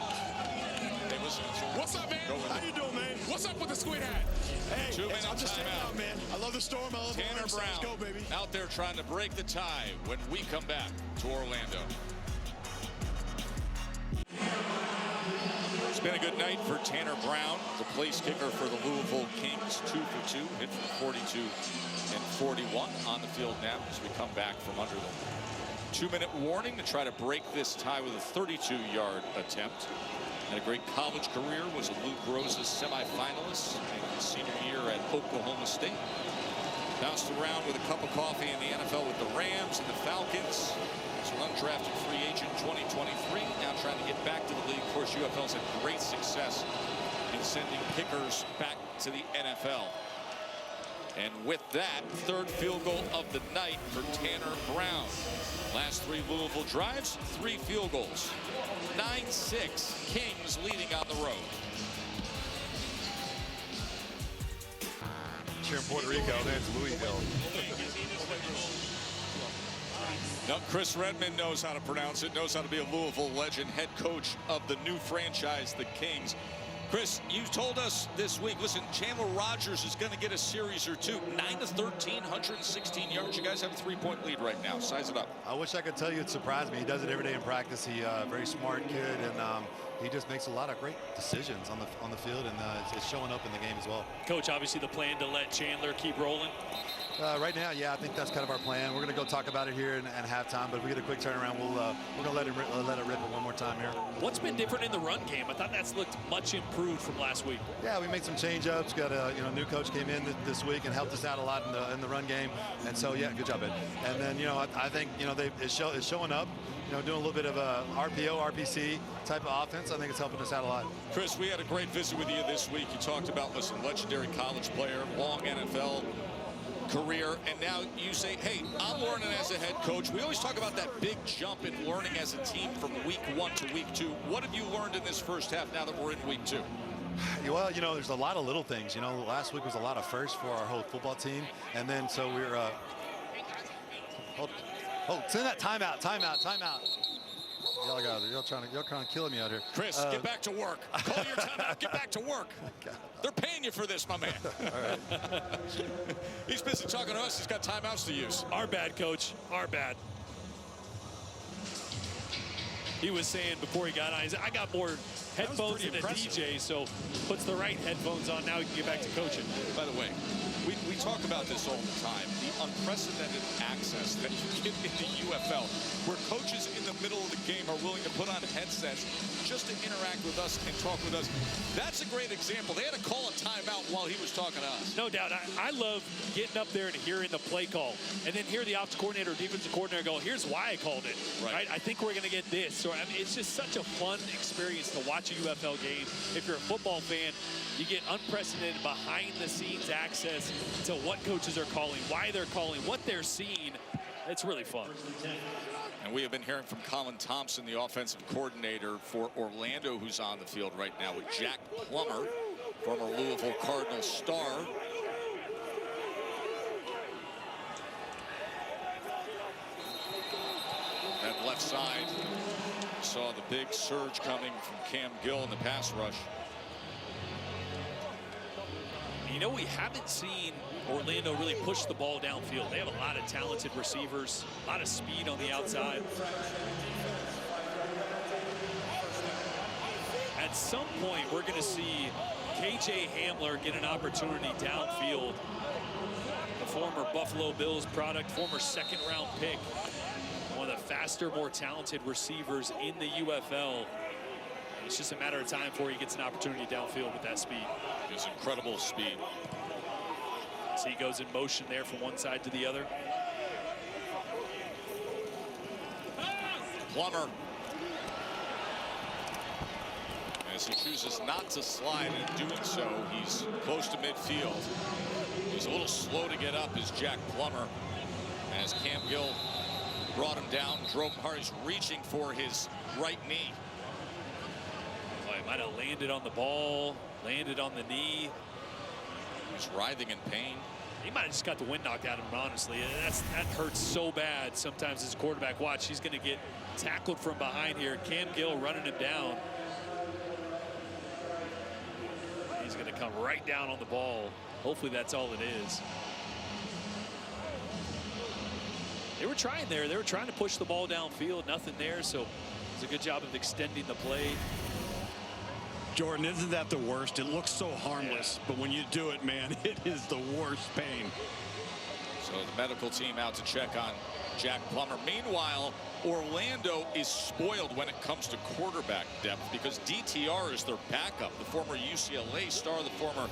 Hey, listen, what's up, man? How you doing, man? What's up with the squid hat? Hey, 2 minutes I'm just hanging out, man. I love the storm. I love Tanner the Brown, Let's go, baby. out there trying to break the tie when we come back to Orlando. It's been a good night for Tanner Brown, the place kicker for the Louisville Kings. 2 for 2, hit from 42 and 41 on the field now as we come back from under them. 2-minute warning to try to break this tie with a 32-yard attempt. Had a great college career, was a Luke Rose's semifinalist in his senior year at Oklahoma State. Bounced around with a cup of coffee in the NFL with the Rams and the Falcons. He's an undrafted free agent 2023. Now trying to get back to the league. Of course, UFL's had great success in sending kickers back to the NFL. And with that, third field goal of the night for Tanner Brown. Last 3 Louisville drives, 3 field goals. 9-6, Kings leading on the road. Here in Puerto Rico, then it's Louisville. Now, Chris Redmond knows how to pronounce it, knows how to be a Louisville legend, head coach of the new franchise, the Kings. Chris, you told us this week, listen, Chandler Rogers is going to get a series or 2. 9-13, 116 yards. You guys have a 3-point lead right now. Size it up. I wish I could tell you it surprised me. He does it every day in practice. He's a very smart kid, and he just makes a lot of great decisions on the field, and it's showing up in the game as well. Coach, obviously the plan to let Chandler keep rolling. Right now, yeah, I think that's kind of our plan. We're going to go talk about it here in halftime, but if we get a quick turnaround, we're going to let it rip it one more time here. What's been different in the run game? I thought that's looked much improved from last week. Yeah, we made some change-ups. Got a new coach came in this week and helped us out a lot in the run game, and so yeah, good job, Ed. And then I think it's showing up. Doing a little bit of a RPO, RPC type of offense. I think it's helping us out a lot. Chris, we had a great visit with you this week. You talked about, listen, legendary college player, long NFL career, and now you say, hey, I'm learning as a head coach. We always talk about that big jump in learning as a team from week 1 to week 2. What have you learned in this first half now that we're in week 2? Well, there's a lot of little things. Last week was a lot of firsts for our whole football team, and then so we're send that timeout. Y'all trying to kill me out here. Chris, get back to work. Call your timeout. Get back to work. They're paying you for this, my man. All right. He's busy talking to us. He's got timeouts to use. Our bad, Coach. Our bad. He was saying before he got on, he said, I got more headphones than a DJ, so puts the right headphones on. Now he can get back to coaching. By the way, we talk about this all the time, the unprecedented access that you get in the UFL, where coaches in the middle of the game are willing to put on headsets just to interact with us and talk with us. That's a great example. They had to call a timeout while he was talking to us. No doubt. I love getting up there and hearing the play call, and then hear the offensive coordinator or defensive coordinator go, here's why I called it. Right? I think we're going to get this. Or, it's just such a fun experience to watch a UFL game. If you're a football fan, you get unprecedented behind-the-scenes access to what coaches are calling, why they're calling, what they're seeing. It's really fun. And we have been hearing from Colin Thompson, the offensive coordinator for Orlando, who's on the field right now with Jack Plummer, former Louisville Cardinal star. That left side, saw the big surge coming from Cam Gill in the pass rush. We haven't seen Orlando really push the ball downfield. They have a lot of talented receivers, a lot of speed on the outside. At some point, we're going to see KJ Hamler get an opportunity downfield. The former Buffalo Bills product, former second-round pick. One of the faster, more talented receivers in the UFL. It's just a matter of time before he gets an opportunity downfield with that speed. His incredible speed. So he goes in motion there from one side to the other. Plummer. As he chooses not to slide, in doing so, he's close to midfield. He's a little slow to get up, is Jack Plummer. As Cam Gill brought him down, drove him hard. He's reaching for his right knee. Oh, he might have landed on the ball, landed on the knee. He's writhing in pain. He might have just got the wind knocked out of him, honestly. That hurts so bad sometimes as a quarterback. Watch, he's going to get tackled from behind here. Cam Gill running him down. He's going to come right down on the ball. Hopefully that's all it is. They were trying there. They were trying to push the ball downfield. Nothing there, so it's a good job of extending the play. Jordan, isn't that the worst? It looks so harmless, but when you do it, man, it is the worst pain. So the medical team out to check on Jack Plummer. Meanwhile, Orlando is spoiled when it comes to quarterback depth because DTR is their backup, the former UCLA star, the former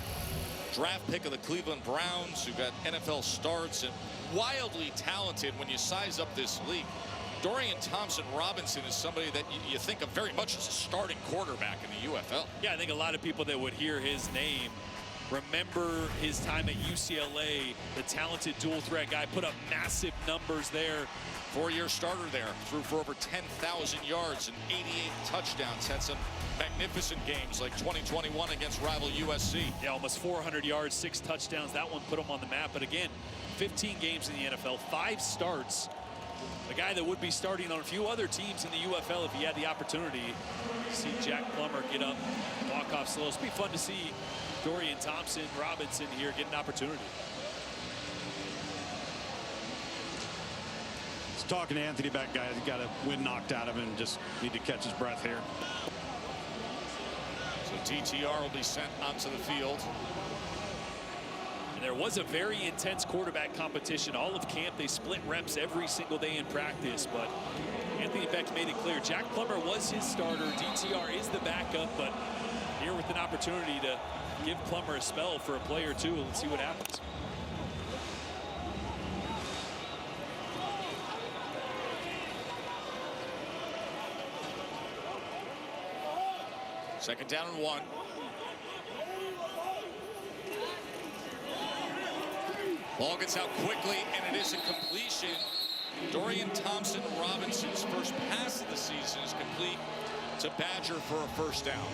draft pick of the Cleveland Browns, who got NFL starts and wildly talented when you size up this league. Dorian Thompson-Robinson is somebody that you think of very much as a starting quarterback in the UFL. Yeah, I think a lot of people that would hear his name remember his time at UCLA, the talented dual threat guy, put up massive numbers there. 4-year starter there, threw for over 10,000 yards and 88 touchdowns. Had some magnificent games like 2021 against rival USC. Yeah, almost 400 yards, 6 touchdowns. That one put him on the map. But again, 15 games in the NFL, 5 starts. A guy that would be starting on a few other teams in the UFL if he had the opportunity. See Jack Plummer get up, walk off slow. It'll be fun to see Dorian Thompson-Robinson here get an opportunity. Talking to Anthony Beck, guys, he got a wind knocked out of him, just need to catch his breath here. So DTR will be sent onto the field. And there was a very intense quarterback competition. All of camp, they split reps every single day in practice, but Anthony Beck made it clear Jack Plummer was his starter. DTR is the backup, but here with an opportunity to give Plummer a spell for a play or two. Let's see what happens. Second down and 1. Ball gets out quickly, and it is a completion. Dorian Thompson-Robinson's first pass of the season is complete to Badger for a first down.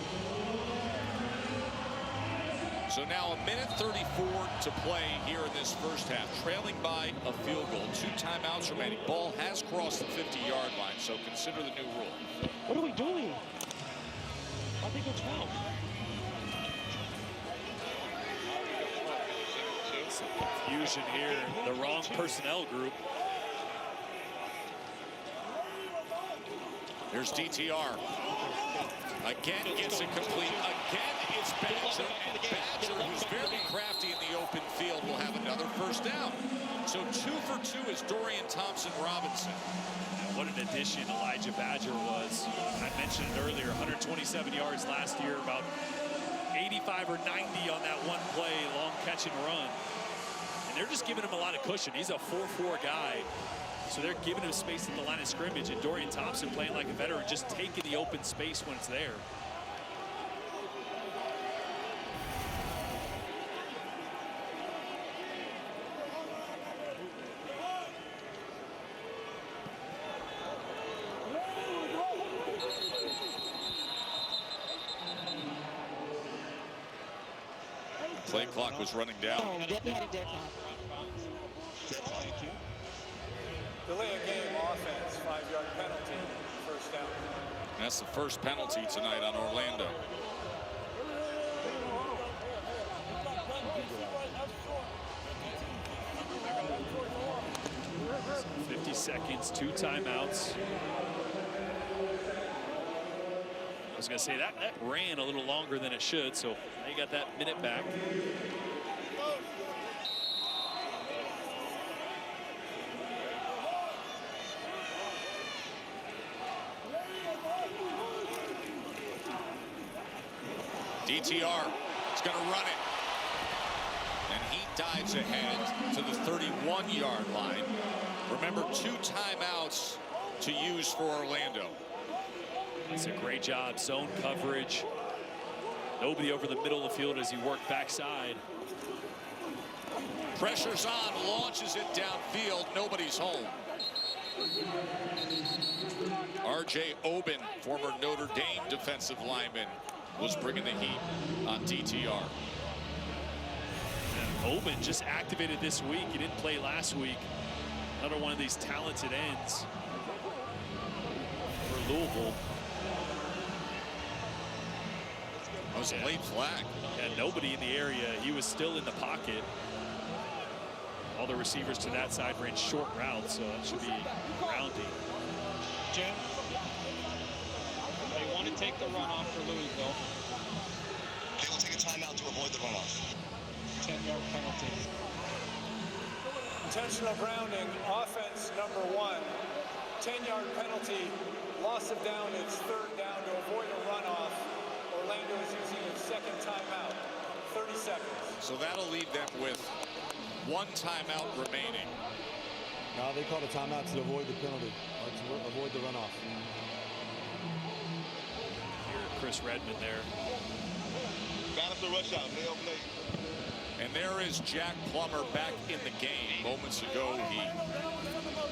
So now 1:34 to play here in this first half, trailing by a field goal. 2 timeouts remaining. Ball has crossed the 50-yard line, so consider the new rule. What are we doing? I think it's wrong. Some confusion here. The wrong personnel group. Here's DTR. Again gets it complete. Again it's Badger. And Badger, who's very crafty in the open field, will have another first down. So 2 for 2 is Dorian Thompson-Robinson. What an addition Elijah Badger was. I mentioned it earlier, 127 yards last year, about 85 or 90 on that one play, long catch and run. And they're just giving him a lot of cushion. He's a 4-4 guy. So they're giving him space at the line of scrimmage, and Dorian Thompson playing like a veteran, just taking the open space when it's there. Play clock was running down. Delay a game offense, 5-yard penalty, first down. That's the first penalty tonight on Orlando. So 50 seconds, 2 timeouts. I was going to say that ran a little longer than it should, so they got that minute back. DTR is going to run it. And he dives ahead to the 31-yard line. Remember, 2 timeouts to use for Orlando. It's a great job. Zone coverage. Nobody over the middle of the field as he worked backside. Pressure's on, launches it downfield. Nobody's home. R.J. Oben, former Notre Dame defensive lineman, was bringing the heat on DTR. And Oben just activated this week. He didn't play last week. Another one of these talented ends for Louisville. That was a late flag. And nobody in the area. He was still in the pocket. All the receivers to that side ran short routes, so that should be grounding. Jim, they want to take the runoff for Louisville. They will take a timeout to avoid the runoff. 10-yard penalty. Intentional grounding, offense number 1. 10-yard penalty, loss of down, it's third down to avoid a runoff. Orlando is using its second timeout, 30 seconds. So that'll leave them with 1 timeout remaining. No, they called a timeout to avoid the penalty, or to avoid the runoff. Here, Chris Redmond there. Got us a rush out, nail play. And there is Jack Plummer back in the game. Moments ago, he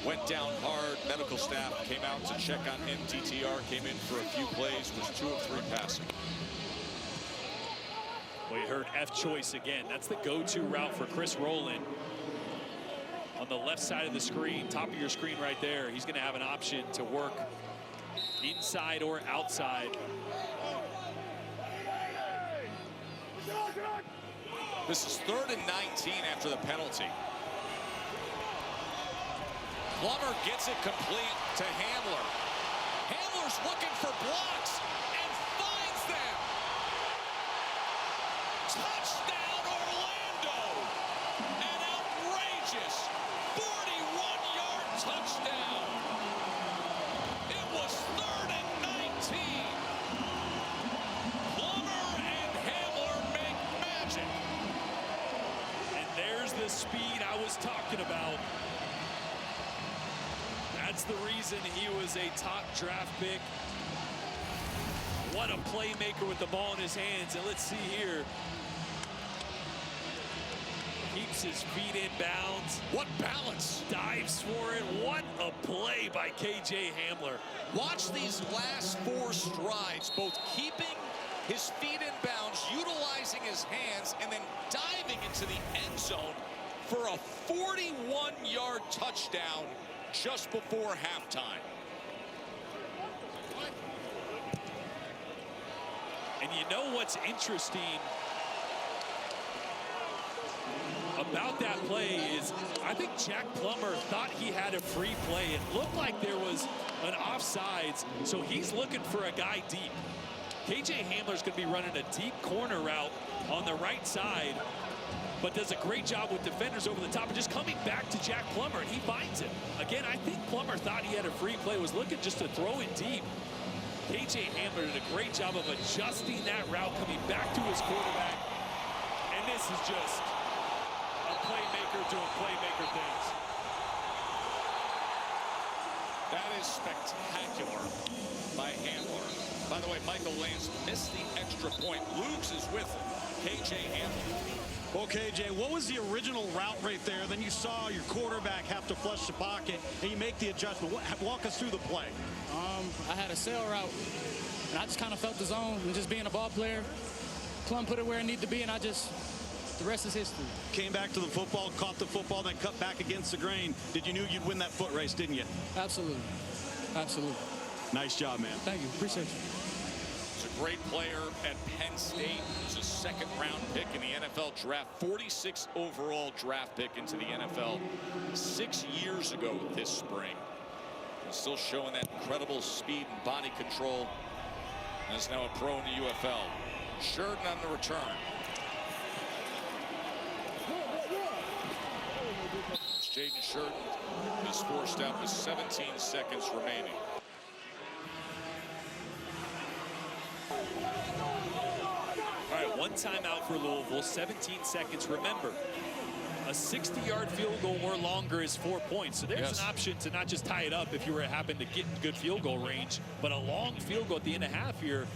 went down hard. Medical staff came out to check on him. DTR came in for a few plays, was 2 of 3 passing. Well, you heard F choice again. That's the go-to route for Chris Rowland. On the left side of the screen, top of your screen right there, he's going to have an option to work inside or outside. This is 3rd and 19 after the penalty. Plummer gets it complete to Hamler. Hamler's looking for blocks and finds them. Touchdown, Orlando! An outrageous 41-yard touchdown. It was 3rd and 19. Plummer and Hamler make magic. And there's the speed I was talking about. That's the reason he was a top draft pick. What a playmaker with the ball in his hands. And let's see here. Keeps his feet in bounds. What balance. Dives for it. What a play by KJ Hamler. Watch these last 4 strides, both keeping his feet in bounds, utilizing his hands, and then diving into the end zone for a 41-yard touchdown just before halftime. And you know what's interesting about that play is I think Jack Plummer thought he had a free play. It looked like there was an offsides, so he's looking for a guy deep. KJ Hamler's going to be running a deep corner route on the right side, but does a great job with defenders over the top and just coming back to Jack Plummer, and he finds it. Again, I think Plummer thought he had a free play, was looking just to throw it deep. KJ Hamler did a great job of adjusting that route, coming back to his quarterback. And this is just a playmaker doing playmaker things. That is spectacular by Hamler. By the way, Michael Lance missed the extra point. Luke's is with KJ Hamler. Well, KJ, what was the original route right there? Then you saw your quarterback have to flush the pocket, and you make the adjustment. Walk us through the play. I had a sail route, and I just kind of felt the zone, and just being a ball player, Plum put it where it needed to be, and the rest is history. Came back to the football, caught the football, then cut back against the grain. You knew you'd win that foot race, didn't you? Absolutely. Absolutely. Nice job, man. Thank you. Appreciate you. He's a great player at Penn State. He's a 2nd-round pick in the NFL draft, 46th overall draft pick into the NFL 6 years ago this spring. He's still showing that incredible speed and body control, and is now a pro in the UFL. Sheridan on the return. Jaden Sheridan is forced out with 17 seconds remaining. All right, 1 timeout for Louisville, 17 seconds. Remember, a 60-yard field goal or longer is 4 points. So there's an option to not just tie it up if you were to happen to get in good field goal range, but a long field goal at the end of half here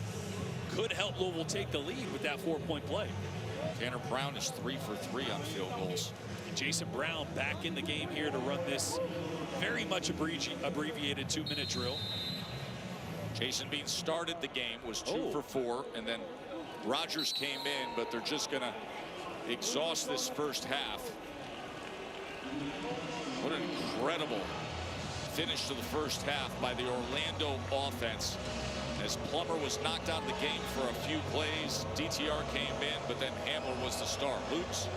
could help Louisville take the lead with that 4-point play. Tanner Brown is 3 for 3 on field goals. Jason Brown back in the game here to run this very much abbreviated 2-minute drill. Jason Bean started the game, was 2 for 4, and then Rogers came in, but they're just going to exhaust this first half. What an incredible finish to the first half by the Orlando offense. As Plummer was knocked out of the game for a few plays, DTR came in, but then Hamler was the star. Luke's?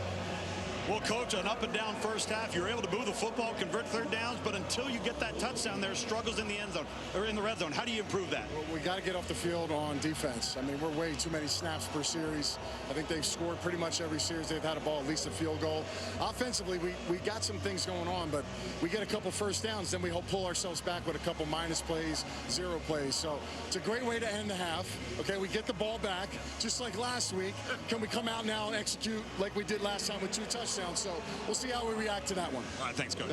Well, Coach, an up and down first half, you're able to move the football, convert third downs, but until you get that touchdown, there are struggles in the end zone or in the red zone. How do you improve that? Well, we got to get off the field on defense. I mean, we're way too many snaps per series. I think they've scored pretty much every series they've had a ball, at least a field goal. Offensively, we got some things going on, but we get a couple first downs, then we pull ourselves back with a couple minus plays, 0 plays. So it's a great way to end the half. Okay, we get the ball back, just like last week. Can we come out now and execute like we did last time with 2 touchdowns? So we'll see how we react to that one. All right, thanks, Coach.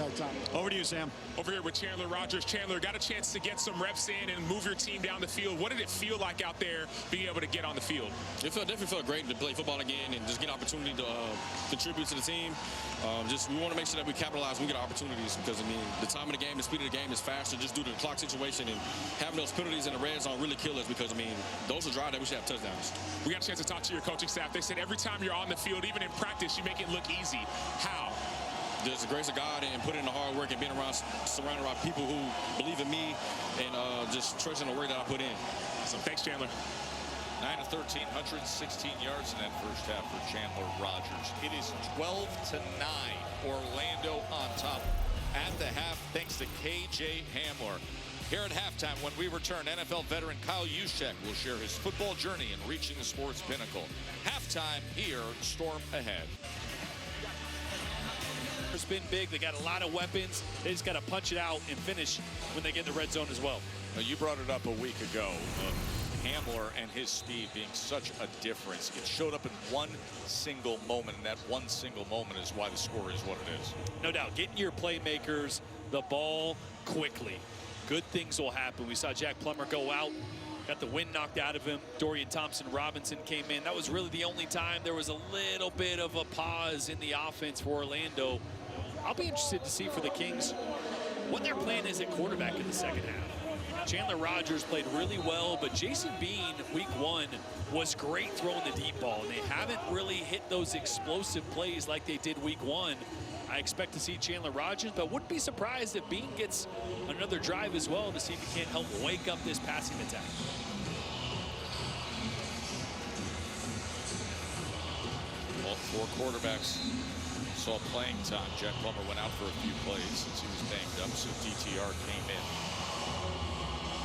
Over to you, Sam. Over here with Chandler Rogers. Chandler, got a chance to get some reps in and move your team down the field. What did it feel like out there being able to get on the field? It definitely felt great to play football again and just get an opportunity to contribute to the team. We want to make sure that we capitalize when we get opportunities because, I mean, the time of the game, the speed of the game is faster just due to the clock situation, and having those penalties in the red zone really kill us because, I mean, those are drives that we should have touchdowns. We got a chance to talk to your coaching staff. They said every time you're on the field, even in practice, you make it look easy. How? There's the grace of God and putting in the hard work and being surrounded by people who believe in me and just trusting the work that I put in. Awesome. Thanks, Chandler. 9 of 13, 116 yards in that first half for Chandler Rogers. It is 12-9. Orlando on top at the half, thanks to KJ Hamler. Here at halftime, when we return, NFL veteran Kyle Juszczyk will share his football journey in reaching the sports pinnacle. Halftime here, Storm ahead. It's been big. They got a lot of weapons. They just got to punch it out and finish when they get in the red zone as well. Now, you brought it up a week ago. Hamler and his speed being such a difference. It showed up in one single moment, and that one single moment is why the score is what it is. No doubt. Getting your playmakers the ball quickly. Good things will happen. We saw Jack Plummer go out, got the wind knocked out of him. Dorian Thompson-Robinson came in. That was really the only time there was a little bit of a pause in the offense for Orlando. I'll be interested to see for the Kings what their plan is at quarterback in the second half. Chandler Rogers played really well, but Jason Bean, week 1, was great throwing the deep ball. And they haven't really hit those explosive plays like they did week 1. I expect to see Chandler Rogers, but wouldn't be surprised if Bean gets another drive as well to see if he can't help wake up this passing attack. Well, 4 quarterbacks saw playing time. Jack Plummer went out for a few plays since he was banged up, so DTR came in.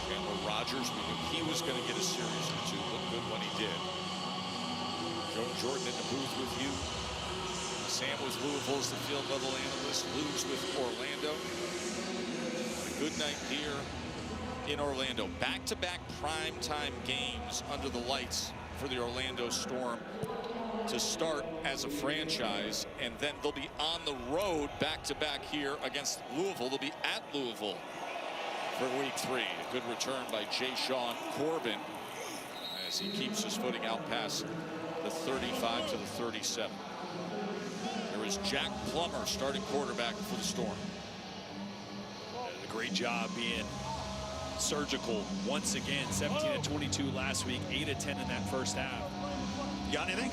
Chandler Rogers, we knew he was going to get a series or 2. Looked good when he did. Joe Jordan in the booth with you. Sam with Louisville as the field level analyst. Lou's with Orlando. A good night here in Orlando. Back-to-back primetime games under the lights for the Orlando Storm to start as a franchise, and then they'll be on the road back-to-back here against Louisville. They'll be at Louisville for week 3. A good return by Jay Sean Corbin as he keeps his footing out past the 35 to the 37. There is Jack Plummer, starting quarterback for the Storm. A great job being surgical once again. 17 of 22 last week, 8 of 10 in that first half. You got anything?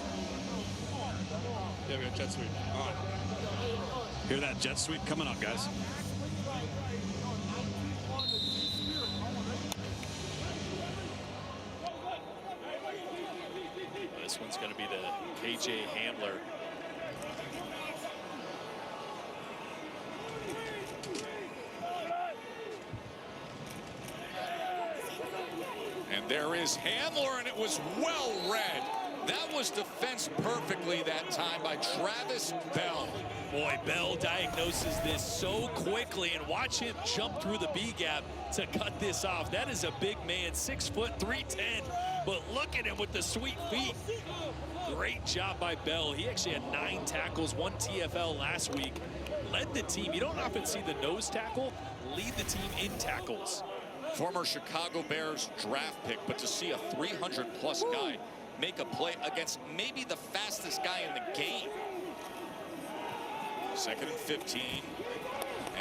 Yeah, we got jet sweep. All right. Hear that jet sweep coming up, guys. This one's going to be the KJ Hamler. And there is Hamler, and it was well read. That was defensed perfectly that time by Travis Bell. Boy, Bell diagnoses this so quickly, and watch him jump through the B gap to cut this off. That is a big man, 6 foot 310, but look at him with the sweet feet. Great job by Bell. He actually had 9 tackles, 1 TFL last week. Led the team. You don't often see the nose tackle lead the team in tackles. Former Chicago Bears draft pick, but to see a 300-plus guy make a play against maybe the fastest guy in the game. 2nd and 15.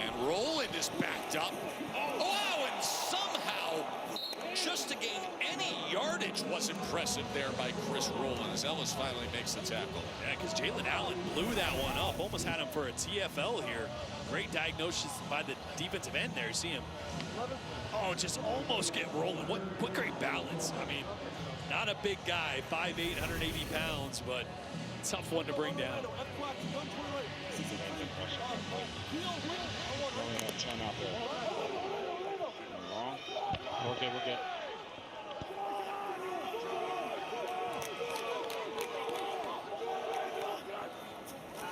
And Roland is backed up. Oh, and somehow, just to gain any yardage was impressive there by Chris Roland as Ellis finally makes the tackle. Yeah, because Jalen Allen blew that one up. Almost had him for a TFL here. Great diagnosis by the defensive end there. See him. Oh, just almost get rolling. What great balance. I mean, not a big guy, 5'8", 180 pounds, but Tough one to bring down. Only have 10 out there. Wrong. We're good, we're good.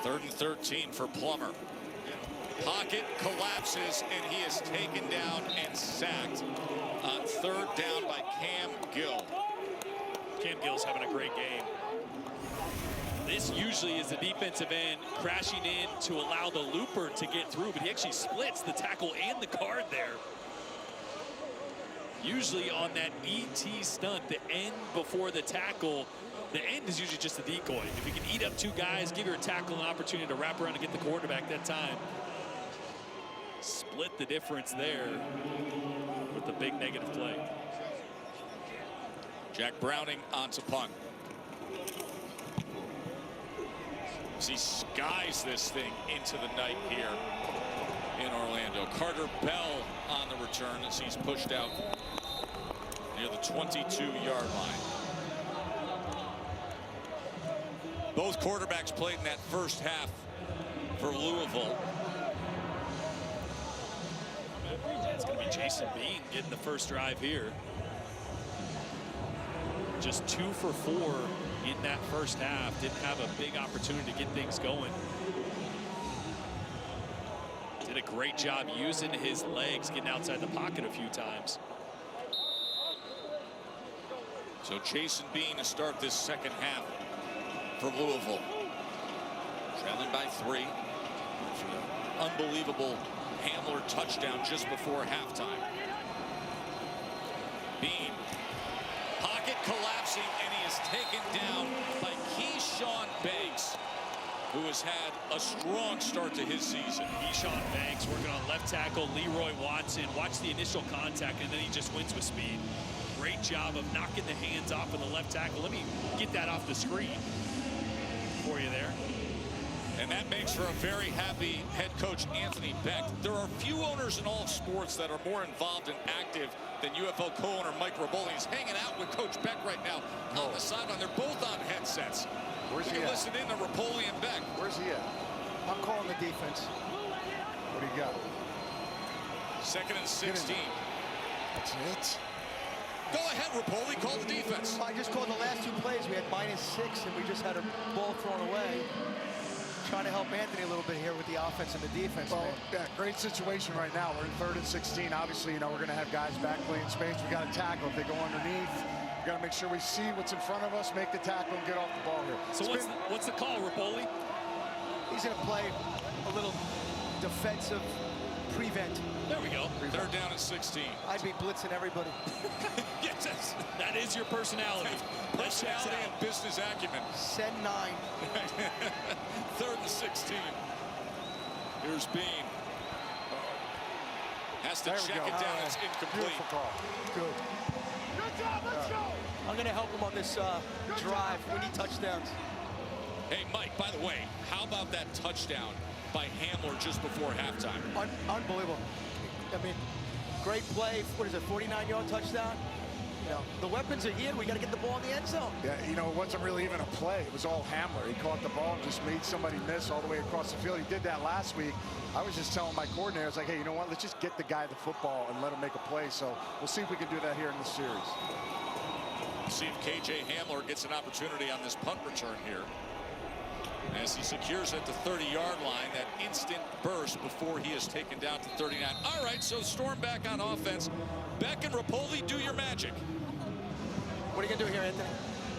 Third and 13 for Plummer. Pocket collapses, and he is taken down and sacked on third down by Cam Gill. Cam Gill's having a great game. This usually is the defensive end crashing in to allow the looper to get through, but he actually splits the tackle and the guard there. Usually on that ET stunt, the end before the tackle, the end is usually just a decoy. If you can eat up two guys, give your tackle an opportunity to wrap around and get the quarterback that time. Split the difference there with the big negative play. Jack Browning onto punt. As he skies this thing into the night here in Orlando. Carter Bell on the return as he's pushed out near the 22-yard line. Both quarterbacks played in that first half for Louisville. It's going to be Jason Bean getting the first drive here. Just 2 for 4 in that first half. Didn't have a big opportunity to get things going. Did a great job using his legs, getting outside the pocket a few times. So Jason Bean to start this second half for Louisville. Trailing by 3. Unbelievable Hamler touchdown just before halftime. Bean. Pocket collapsing, and he is taken down by Keyshawn Banks, who has had a strong start to his season. Keyshawn Banks working on left tackle. Leroy Watson. Watch the initial contact, and then he just wins with speed. Great job of knocking the hands off of the left tackle. Let me get that off the screen for you there. And that makes for a very happy head coach, Anthony Beck. There are few owners in all of sports that are more involved and active than UFL co-owner Mike Raboli. He's hanging out with Coach Beck right now on the sideline. They're both on headsets. Where's he at? Listen in to Rapoli and Beck. Where's he at? I'm calling the defense. What do you got? 2nd and 16. That's it. Go ahead, Rapoli. Call the defense. I just called the last 2 plays. We had -6, and we just had a ball thrown away. Trying to help Anthony a little bit here with the offense and the defense. Well, yeah, great situation right now. We're in 3rd and 16. Obviously, you know, we're going to have guys back playing space. We got to tackle. If they go underneath, we got to make sure we see what's in front of us, make the tackle, and get off the ball here. So what's the call, Rapoli? He's going to play a little defensive prevent. There we go. 3rd down and 16. I'd be blitzing everybody. Yes, that is your personality. Personality and business acumen. Send 9. 3rd and 16. Here's Bean. Has to check it down. It's incomplete. Beautiful call. Good. Good job. Let's go. I'm going to help him on this drive. We need touchdowns. Hey, Mike, by the way, how about that touchdown by Hamler just before halftime? Unbelievable. I mean, great play. What is it, 49-yard touchdown? You know, the weapons are here. We got to get the ball in the end zone. Yeah, you know, it wasn't really even a play. It was all Hamler. He caught the ball and just made somebody miss all the way across the field. He did that last week. I was just telling my coordinator, I was like, hey, you know what? Let's just get the guy the football and let him make a play. So we'll see if we can do that here in this series. See if KJ Hamler gets an opportunity on this punt return here. As he secures at the 30-yard line, that instant burst before he is taken down to 39. All right, so Storm back on offense. Beck and Rapoli, do your magic. What are you going to do here, Anthony?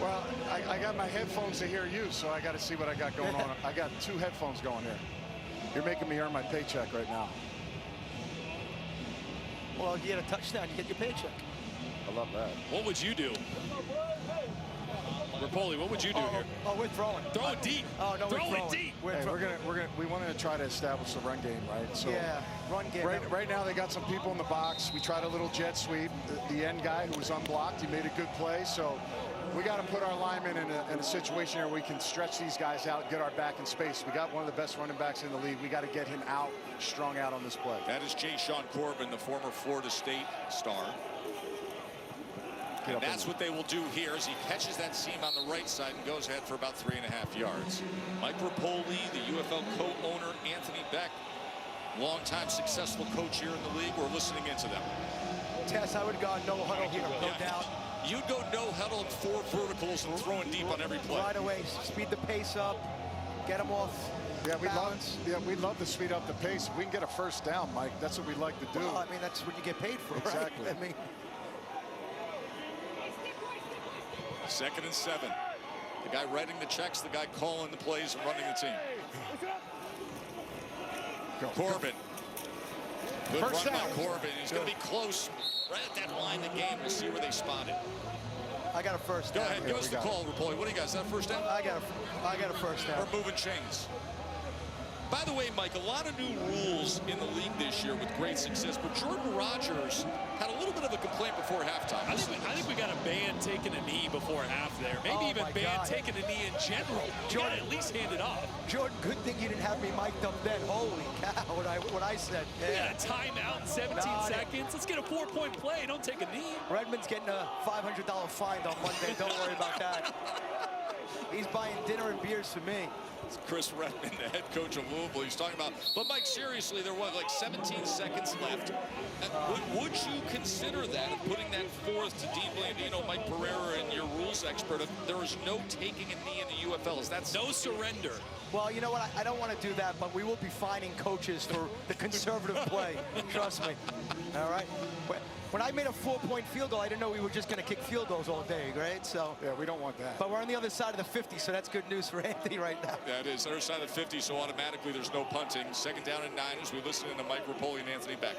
Well, I got my headphones to hear you, so I got to see what I got going on. I got 2 headphones going here. You're making me earn my paycheck right now. Well, if you get a touchdown, you get your paycheck. I love that. What would you do? Rapoli, what would you do here? Oh, we're throwing. Throw it deep. Oh, no, Throw we're throwing. it deep. We wanted to try to establish the run game, right? So yeah, run game. Right now, they got some people in the box. We tried a little jet sweep. The end guy who was unblocked, he made a good play. So we got to put our linemen in a situation where we can stretch these guys out, get our back in space. We got one of the best running backs in the league. We got to get him out, strung out on this play. That is Jay Sean Corbin, the former Florida State star. Get And up that's in what they will do here as he catches that seam on the right side and goes ahead for about 3.5 yards. Mike Rapoli, the UFL co-owner, Anthony Beck, longtime successful coach here in the league. We're listening into them. Tess, I would go no huddle here, no doubt. You'd go no huddle and 4 verticals and throwing deep on every play. Right away, speed the pace up, get them off. Yeah, we'd love to speed up the pace. If we can get a first down, Mike, that's what we'd like to do. Well, I mean, that's what you get paid for, exactly. Right? I mean, 2nd and 7. The guy writing the checks, the guy calling the plays and running the team. Corbin. Good First run down. by Corbin. He's going to be close. Right at that line of the game. We'll see where they spot it. I got a first down. Go ahead, give us the call, Rapoli. What do you got? Is that a first down? I got a first down. We're moving chains. By the way, Mike, a lot of new rules in the league this year with great success, but Jordan Rogers had a little bit of a complaint before halftime. I think we got a ban taking a knee before half there. Maybe even ban taking a knee in general. Jordan, at least hand it off. Jordan, good thing you didn't have me mic'd up then. Holy cow, what I said. We got a timeout in 17 seconds. Let's get a 4-point play. Don't take a knee. Redmond's getting a $500 fine on Monday. Don't worry about that. He's buying dinner and beers for me. It's Chris Redmond, the head coach of Louisville. He's talking about, but Mike, seriously, there was like 17 seconds left. Would you consider that, putting that forth to Dean Blandino, Mike Pereira, and your rules expert, if there is no taking a knee in the UFL? Is that no surrender? Well, you know what? I don't want to do that, but we will be fining coaches for the conservative play. Trust me. All right? When I made a 4-point field goal, I didn't know we were just going to kick field goals all day, right? So yeah, we don't want that. But we're on the other side of the 50, so that's good news for Anthony right now. Yeah, it is. Other side of the 50, so automatically there's no punting. 2nd down and 9 as we listen to Mike Rapoli and Anthony Beck.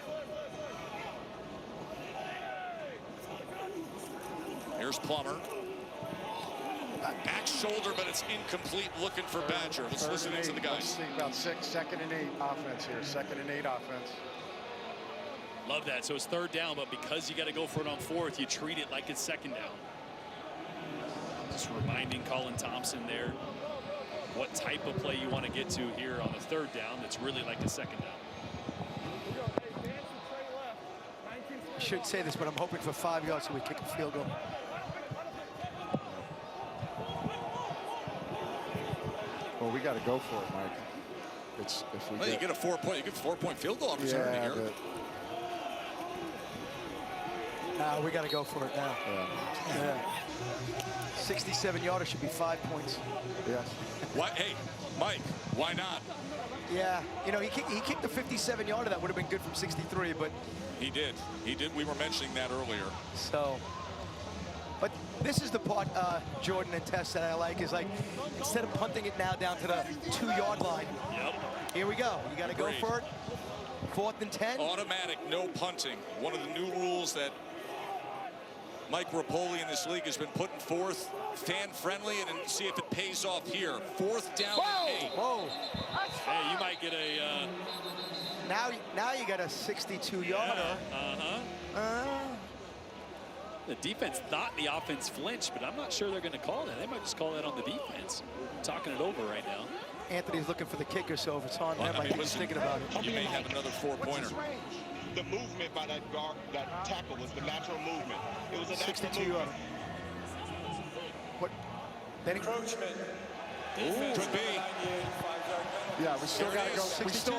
Here's Plummer. Back shoulder, but it's incomplete, looking for Badger. Let's listen into the guys. About 2nd and 8 offense here. 2nd and 8 offense. Love that. So it's 3rd down, but because you got to go for it on 4th, you treat it like it's 2nd down. Just reminding Colin Thompson there what type of play you want to get to here on the 3rd down that's really like a 2nd down. I shouldn't say this, but I'm hoping for 5 yards so we kick a field goal. Well, we got to go for it, Mike. It's if we well, you get a 4-point field goal opportunity here. But we got to go for it now. Yeah. 67-yarder should be 5 points. Yes. What? Hey, Mike, why not? Yeah, you know, he kicked the 57-yarder. That would have been good from 63, but he did. We were mentioning that earlier. So, but this is the part, Jordan and Tess, that I like, is like, instead of punting it now down to the 2-yard line, here we go. You got to go for it. 4th and 10. Automatic, no punting. One of the new rules that Mike Rapoli in this league has been putting forth, fan-friendly, and see if it pays off here. 4th down and 8. Whoa! Hey, you might get a... Now you got a 62-yarder. The defense thought the offense flinched, but I'm not sure they're going to call that. They might just call that on the defense. I'm talking it over right now. Anthony's looking for the kicker, so if it's on them, he's thinking about it. You may have another 4-pointer. The movement by that guard, that tackle was the natural movement. It was a natural 62 movement. What? Then Encroachment. Could be. Yeah, we still got to go. 62,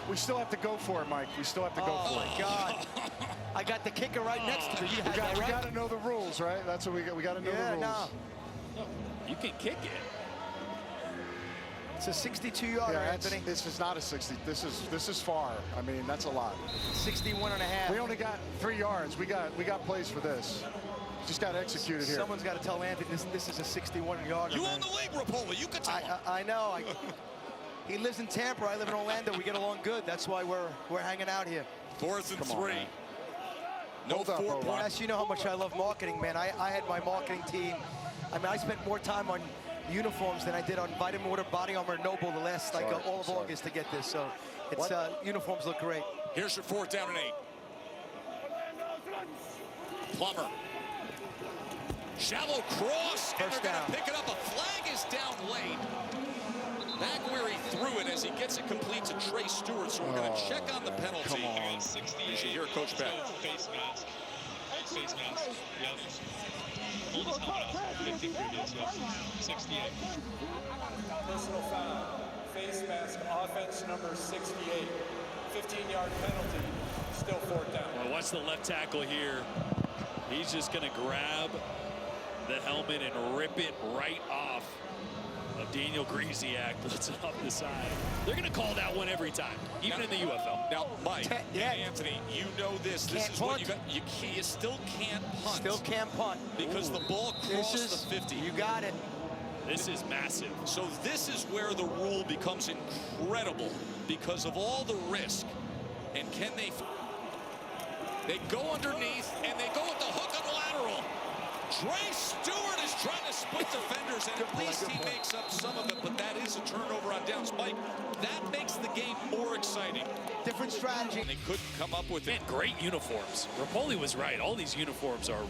We still have to go for it, Mike. We still have to go for it. Oh my God! I got the kicker right next to me. You had we got to know the rules, right? That's what we got. We got to know the rules. No. You can kick it. It's a 62-yarder, Anthony. This is not a 60. This is far. I mean, that's a lot. 61 and a half. We only got 3 yards. We got plays for this. Just got to execute it here. Someone's got to tell Anthony this is a 61-yarder. You own the league, Rapoli. You can tell him. I know. He lives in Tampa. I live in Orlando. We get along good. That's why we're hanging out here. 4th and 3. No 4 points. Yes, you know how much I love marketing, man. I had my marketing team. I mean, I spent more time on uniforms than I did on vitamin water, body armor, and Noble the last all of August to get this. So it's uniforms look great. Here's your 4th down and 8. Plummer. Shallow cross, and they're going to pick it up. A flag is down late. Back where he threw it as he gets it complete to Trey Stewart. So we're going to check on the penalty. Come on. 68. You should hear Coach Beck. Face mask. face mask. Yep. Pulled his helmet off. 50 previous, yep. 68. Personal foul. Face mask, offense number 68. 15-yard penalty. Still 4th down. Well, watch the left tackle here. He's just going to grab the helmet and rip it right off of Daniel Griesiak. Puts it off the side. They're going to call that one every time, even in the UFL. Now, Mike, Anthony, you know this. This is what you got. You still can't punt. Still can't punt. Because the ball crossed the 50. You got it. This is massive. So this is where the rule becomes incredible because of all the risk. And can they go underneath and they go with the hook on the lateral. Trey Stewart is trying to split defenders, and at least he makes up some of it, but that is a turnover on downs. Mike, that makes the game more exciting. Different strategy. And they couldn't come up with it. Man, great uniforms. Rapoli was right. All these uniforms are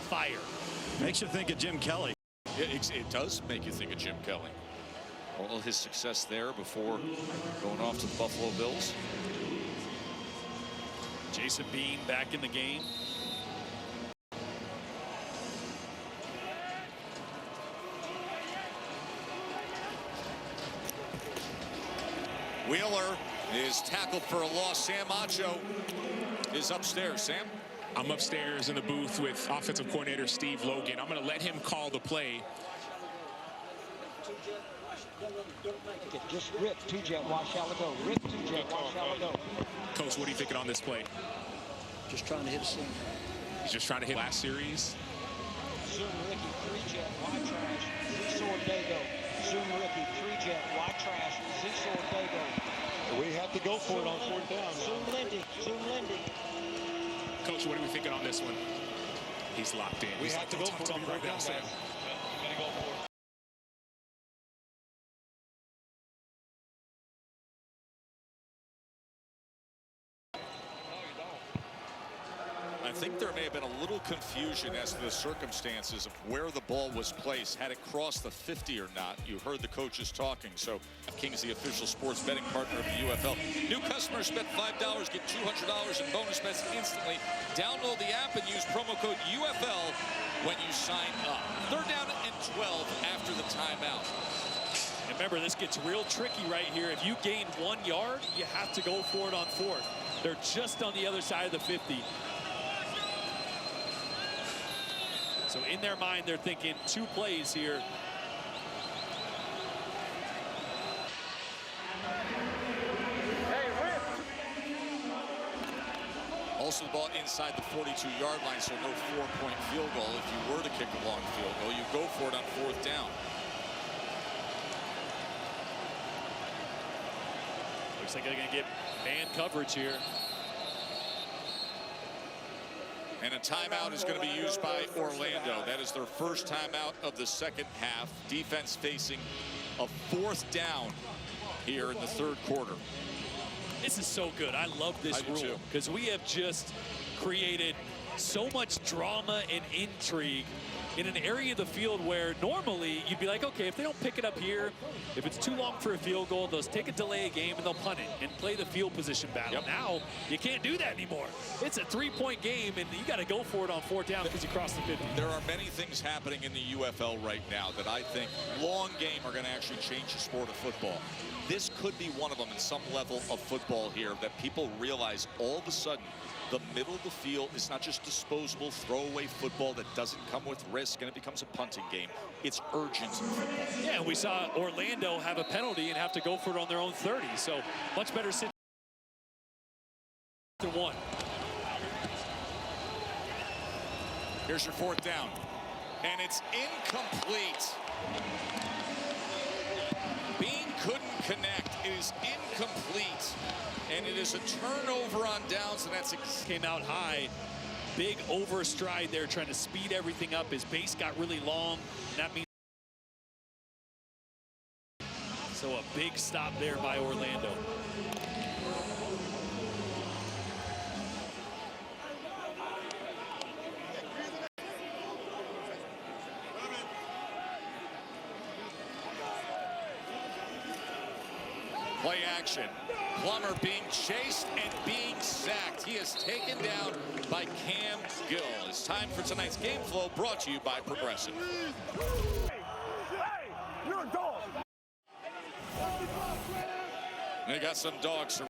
fire. Makes you think of Jim Kelly. It does make you think of Jim Kelly. All his success there before going off to the Buffalo Bills. Jason Bean back in the game. Wheeler is tackled for a loss. Sam Acho is upstairs. Sam? I'm upstairs in the booth with offensive coordinator Steve Logan. I'm going to let him call the play. Just rip, 2-jet, watch shallow go. Rip, 2-jet, watch shallow go. Coach, what are you thinking on this play? Just trying to hit a seam. He's just trying to hit last series. Zoom Ricky, 3-jet, wide trash, Z-sword, Dago. Zoom Ricky, 3-jet, wide trash, Z-sword, Dago. We have to go for it on 4th down. Zoom Lindy, Zoom Lindy. Coach, what are we thinking on this one? He's locked in. We have to go for it right now, Sam. I think there may have been a little confusion as to the circumstances of where the ball was placed. Had it crossed the 50 or not? You heard the coaches talking. So King's the official sports betting partner of the UFL. New customers bet $5, get $200 in bonus bets instantly. Download the app and use promo code UFL when you sign up. 3rd down and 12 after the timeout. And remember, this gets real tricky right here. If you gain 1 yard, you have to go for it on 4th. They're just on the other side of the 50. So in their mind, they're thinking 2 plays here. Also the ball inside the 42-yard line, so no 4-point field goal. If you were to kick a long field goal, you go for it on 4th down. Looks like they're going to get man coverage here. And a timeout is going to be used by Orlando. That is their first timeout of the 2nd half. Defense facing a 4th down here in the 3rd quarter. This is so good. I love this rule because we have just created so much drama and intrigue in an area of the field where normally you'd be like, okay, if they don't pick it up here, if it's too long for a field goal, they'll take a delay game and they'll punt it and play the field position battle. Now, you can't do that anymore. It's a 3-point game, and you got to go for it on 4th down because you crossed the 50. There are many things happening in the UFL right now that I think long game are going to actually change the sport of football. This could be one of them in some level of football here that people realize all of a sudden the middle of the field is not just disposable throwaway football that doesn't come with risk and it becomes a punting game. It's urgent football. Yeah, we saw Orlando have a penalty and have to go for it on their own 30. So much better situation. 1. Here's your 4th down. And it's incomplete. Bean couldn't connect. It is incomplete. And it is a turnover on downs, and that's came out high. Big overstride there, trying to speed everything up. His base got really long. That means so a big stop there by Orlando. Play action. Plummer being chased and being sacked. He is taken down by Cam Gill. time for tonight's game flow, brought to you by Progressive. You're a dog. They got some dogs.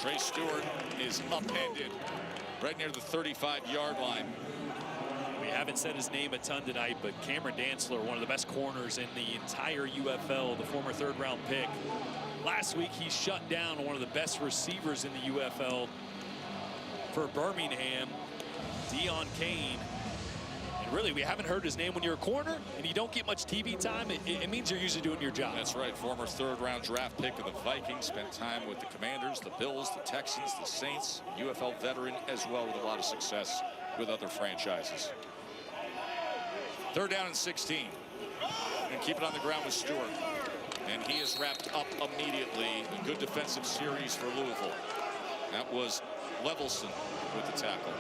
Trey Stewart is upended right near the 35-yard line. We haven't said his name a ton tonight, but Cameron Dantzler, one of the best corners in the entire UFL, the former third-round pick. Last week, he shut down one of the best receivers in the UFL for Birmingham, Dion Kane. And really, we haven't heard his name. When you're a corner and you don't get much TV time, it means you're usually doing your job. That's right. Former third-round draft pick of the Vikings. Spent time with the Commanders, the Bills, the Texans, the Saints. UFL veteran as well, with a lot of success with other franchises. Third down and 16. And keep it on the ground with Stewart. And he is wrapped up immediately. A good defensive series for Louisville. That was Levelson with the tackle.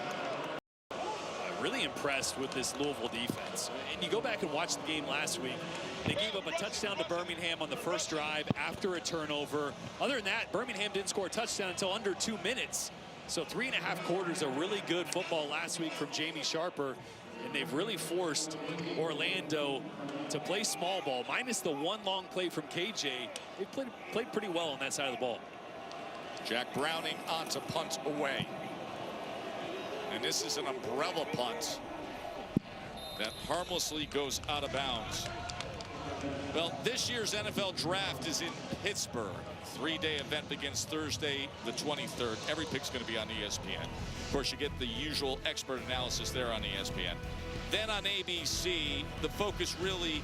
I'm really impressed with this Louisville defense. And you go back and watch the game last week. They gave up a touchdown to Birmingham on the first drive after a turnover. Other than that, Birmingham didn't score a touchdown until under 2 minutes. So 3.5 quarters of really good football last week from Jamie Sharper. And they've really forced Orlando to play small ball, minus the one long play from KJ. They played pretty well on that side of the ball. Jack Browning on to punt away. And this is an umbrella punt that harmlessly goes out of bounds. Well, this year's NFL draft is in Pittsburgh. 3-day event begins Thursday, the 23rd. Every pick's going to be on ESPN. Of course, you get the usual expert analysis there on ESPN. Then on ABC, the focus really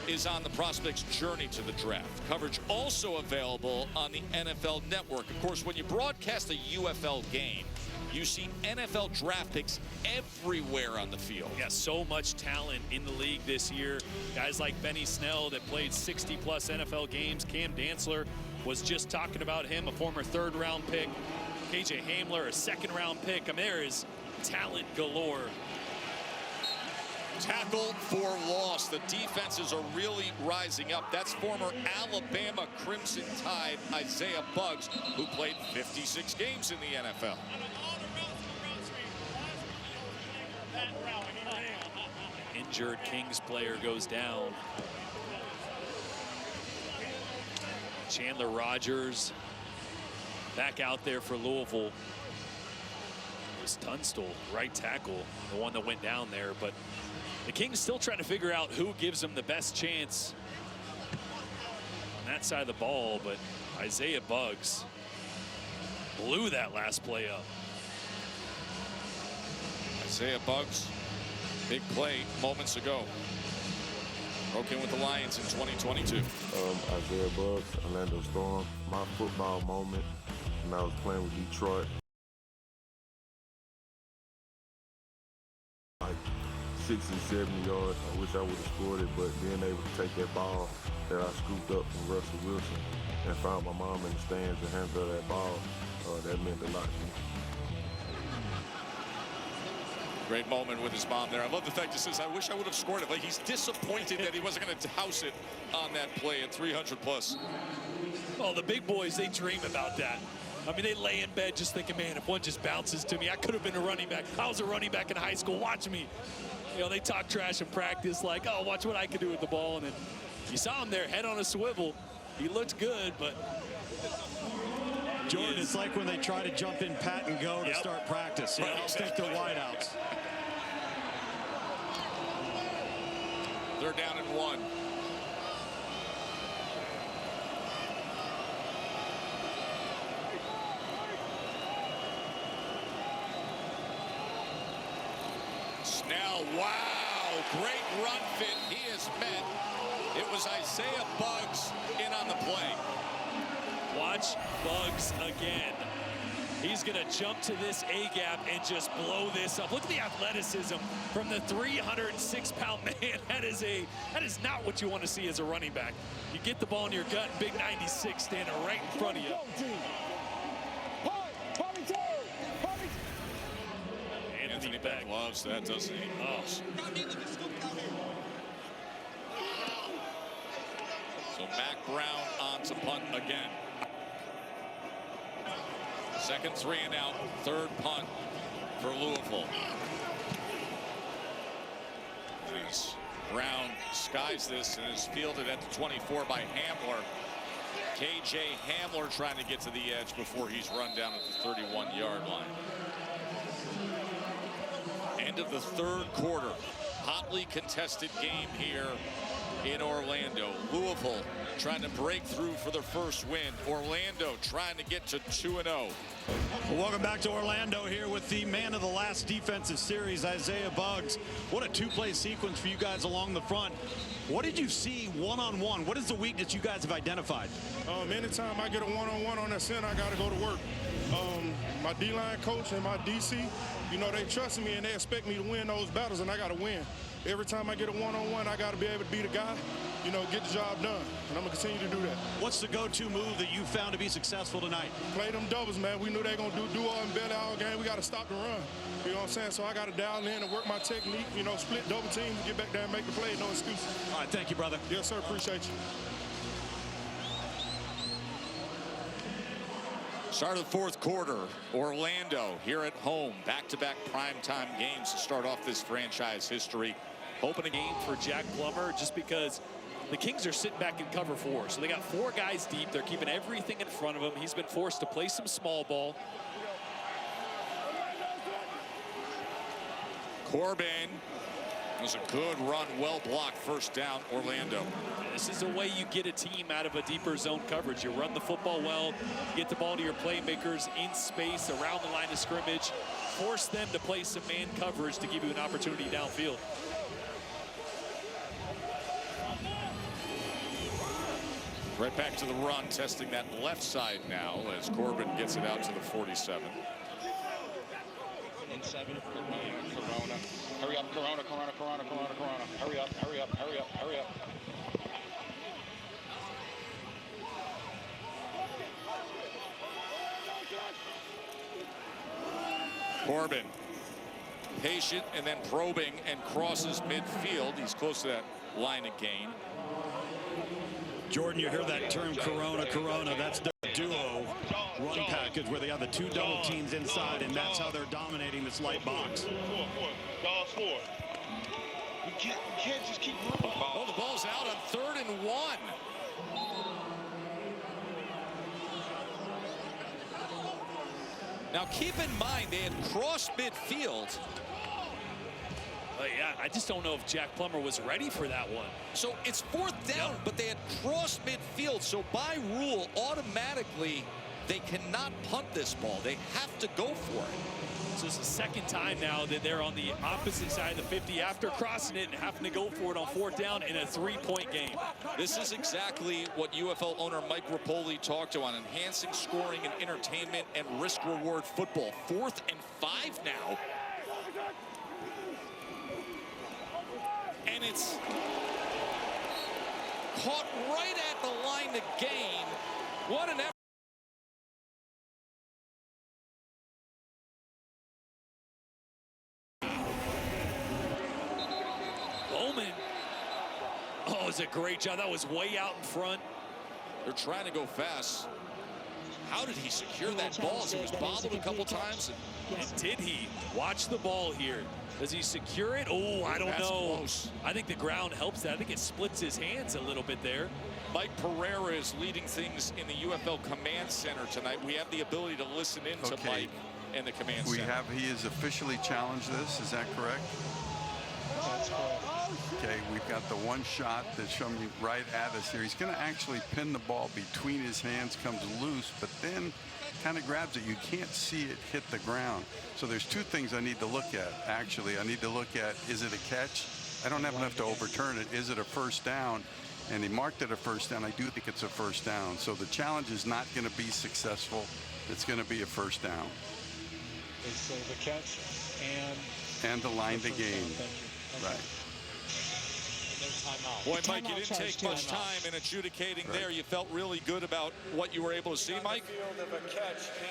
is on the prospect's journey to the draft. Coverage also available on the NFL Network. Of course, when you broadcast a UFL game, you see NFL draft picks everywhere on the field. Yeah, so much talent in the league this year. Guys like Benny Snell that played 60-plus NFL games. Cam Dantzler was just talking about him, a former third-round pick. KJ Hamler, a second-round pick. I mean, there is talent galore. Tackle for loss. The defenses are really rising up. That's former Alabama Crimson Tide Isaiah Buggs, who played 56 games in the NFL. Injured Kings player goes down. Chandler Rogers back out there for Louisville. It was Tunstall, right tackle, the one that went down there. But the Kings still trying to figure out who gives them the best chance on that side of the ball. But Isaiah Buggs blew that last play up. Isaiah Buggs, big play moments ago. Broke in with the Lions in 2022. Isaiah Buggs, Orlando Storm. My football moment when I was playing with Detroit. Like 60, 70 yards. I wish I would have scored it, but being able to take that ball that I scooped up from Russell Wilson and found my mom in the stands and handed her that ball, that meant a lot to me. Great moment with his mom there. I love the fact he says, I wish I would have scored it. Like, he's disappointed that he wasn't going to house it on that play at 300+. Oh, the big boys, they dream about that. I mean, they lay in bed just thinking, man, if one just bounces to me, I could have been a running back. I was a running back in high school. Watch me. You know, they talk trash in practice like, oh, watch what I could do with the ball. And then you saw him there, head on a swivel. He looked good, but... Jordan, it's like when they try to jump in pat and go to start practice. You know, stick to wideouts. They're down and 1. Snell, wow, great run fit he has met. It was Isaiah Buggs in on the play. Watch Buggs again. He's going to jump to this A-gap and just blow this up. Look at the athleticism from the 306-pound man. That is not what you want to see as a running back. You get the ball in your gut, big 96 standing right in front of you. Anthony Beck loves that, doesn't he? Oh. So Mac Brown on to punt again. Second 3 and out, third punt for Louisville. As Brown skies this and is fielded at the 24 by Hamler. KJ Hamler trying to get to the edge before he's run down at the 31-yard line. End of the third quarter. Hotly contested game here in Orlando. Louisville trying to break through for their first win. Orlando trying to get to 2-0. Well, welcome back to Orlando here with the man of the last defensive series, Isaiah Buggs. What a two-play sequence for you guys along the front. What did you see one-on-one? What is the weakness you guys have identified? Anytime I get a one-on-one on that center, I got to go to work. My D-line coach and my DC, you know, they trust me and they expect me to win those battles, and I got to win. Every time I get a one-on-one, I got to be able to be the guy, you know, get the job done. And I'm going to continue to do that. What's the go-to move that you found to be successful tonight? Play them doubles, man. We knew they were going to do duo and belly all game. We got to stop the run. You know what I'm saying? So I got to dial in and work my technique, you know, split double teams, get back there and make the play. No excuses. All right, thank you, brother. Yes, sir. Appreciate you. Start of the fourth quarter. Orlando here at home. Back-to-back primetime games to start off this franchise history. Open a game for Jack Plummer just because the Kings are sitting back in cover 4. So they got 4 guys deep. They're keeping everything in front of him. He's been forced to play some small ball. Corbin. It was a good run, well blocked, first down, Orlando. This is the way you get a team out of a deeper zone coverage. You run the football well, get the ball to your playmakers in space around the line of scrimmage, force them to play some man coverage to give you an opportunity downfield. Right back to the run, testing that left side now as Corbin gets it out to the 47. In 7 Corona. Hurry up, Corona. Hurry up. Corbin, patient and then probing and crosses midfield. He's close to that line of gain. Jordan, you hear that term Corona. That's the duo run package where they have the 2 double teams inside, and that's how they're dominating this light box. You can't just keep running. Oh, the ball's out on 3rd and 1. Now keep in mind they had crossed midfield. Yeah, I just don't know if Jack Plummer was ready for that one. So it's 4th down, but they had crossed midfield. So by rule, automatically, they cannot punt this ball. They have to go for it. So it's the second time now that they're on the opposite side of the 50 after crossing it and having to go for it on 4th down in a 3-point game. This is exactly what UFL owner Mike Rapoli talked to on enhancing scoring and entertainment and risk-reward football. 4th and 5 now. And it's caught right at the line to gain. What an effort. Bowman. Oh, it's a great job. That was way out in front. They're trying to go fast. How did he secure that ball? He was bobbled a couple times. And did he? Watch the ball here. Does he secure it? Oh, I don't know. Close. I think the ground helps that. I think it splits his hands a little bit there. Mike Pereira is leading things in the UFL Command Center tonight. We have the ability to listen in to Mike and the Command Center. He has officially challenged this. Is that correct? That's correct. Okay, we've got the one shot that's coming right at us here. He's going to actually pin the ball between his hands, comes loose, but then kind of grabs it. You can't see it hit the ground. So there's 2 things I need to look at, actually. I need to look at, is it a catch? I don't have enough to overturn it. Is it a first down? And he marked it a first down. I do think it's a first down. So the challenge is not going to be successful. It's going to be a first down. It's the catch and the line to gain. Thank you. Right. There's Boy, Mike, you didn't take much time in adjudicating there. You felt really good about what you were able to see, Mike?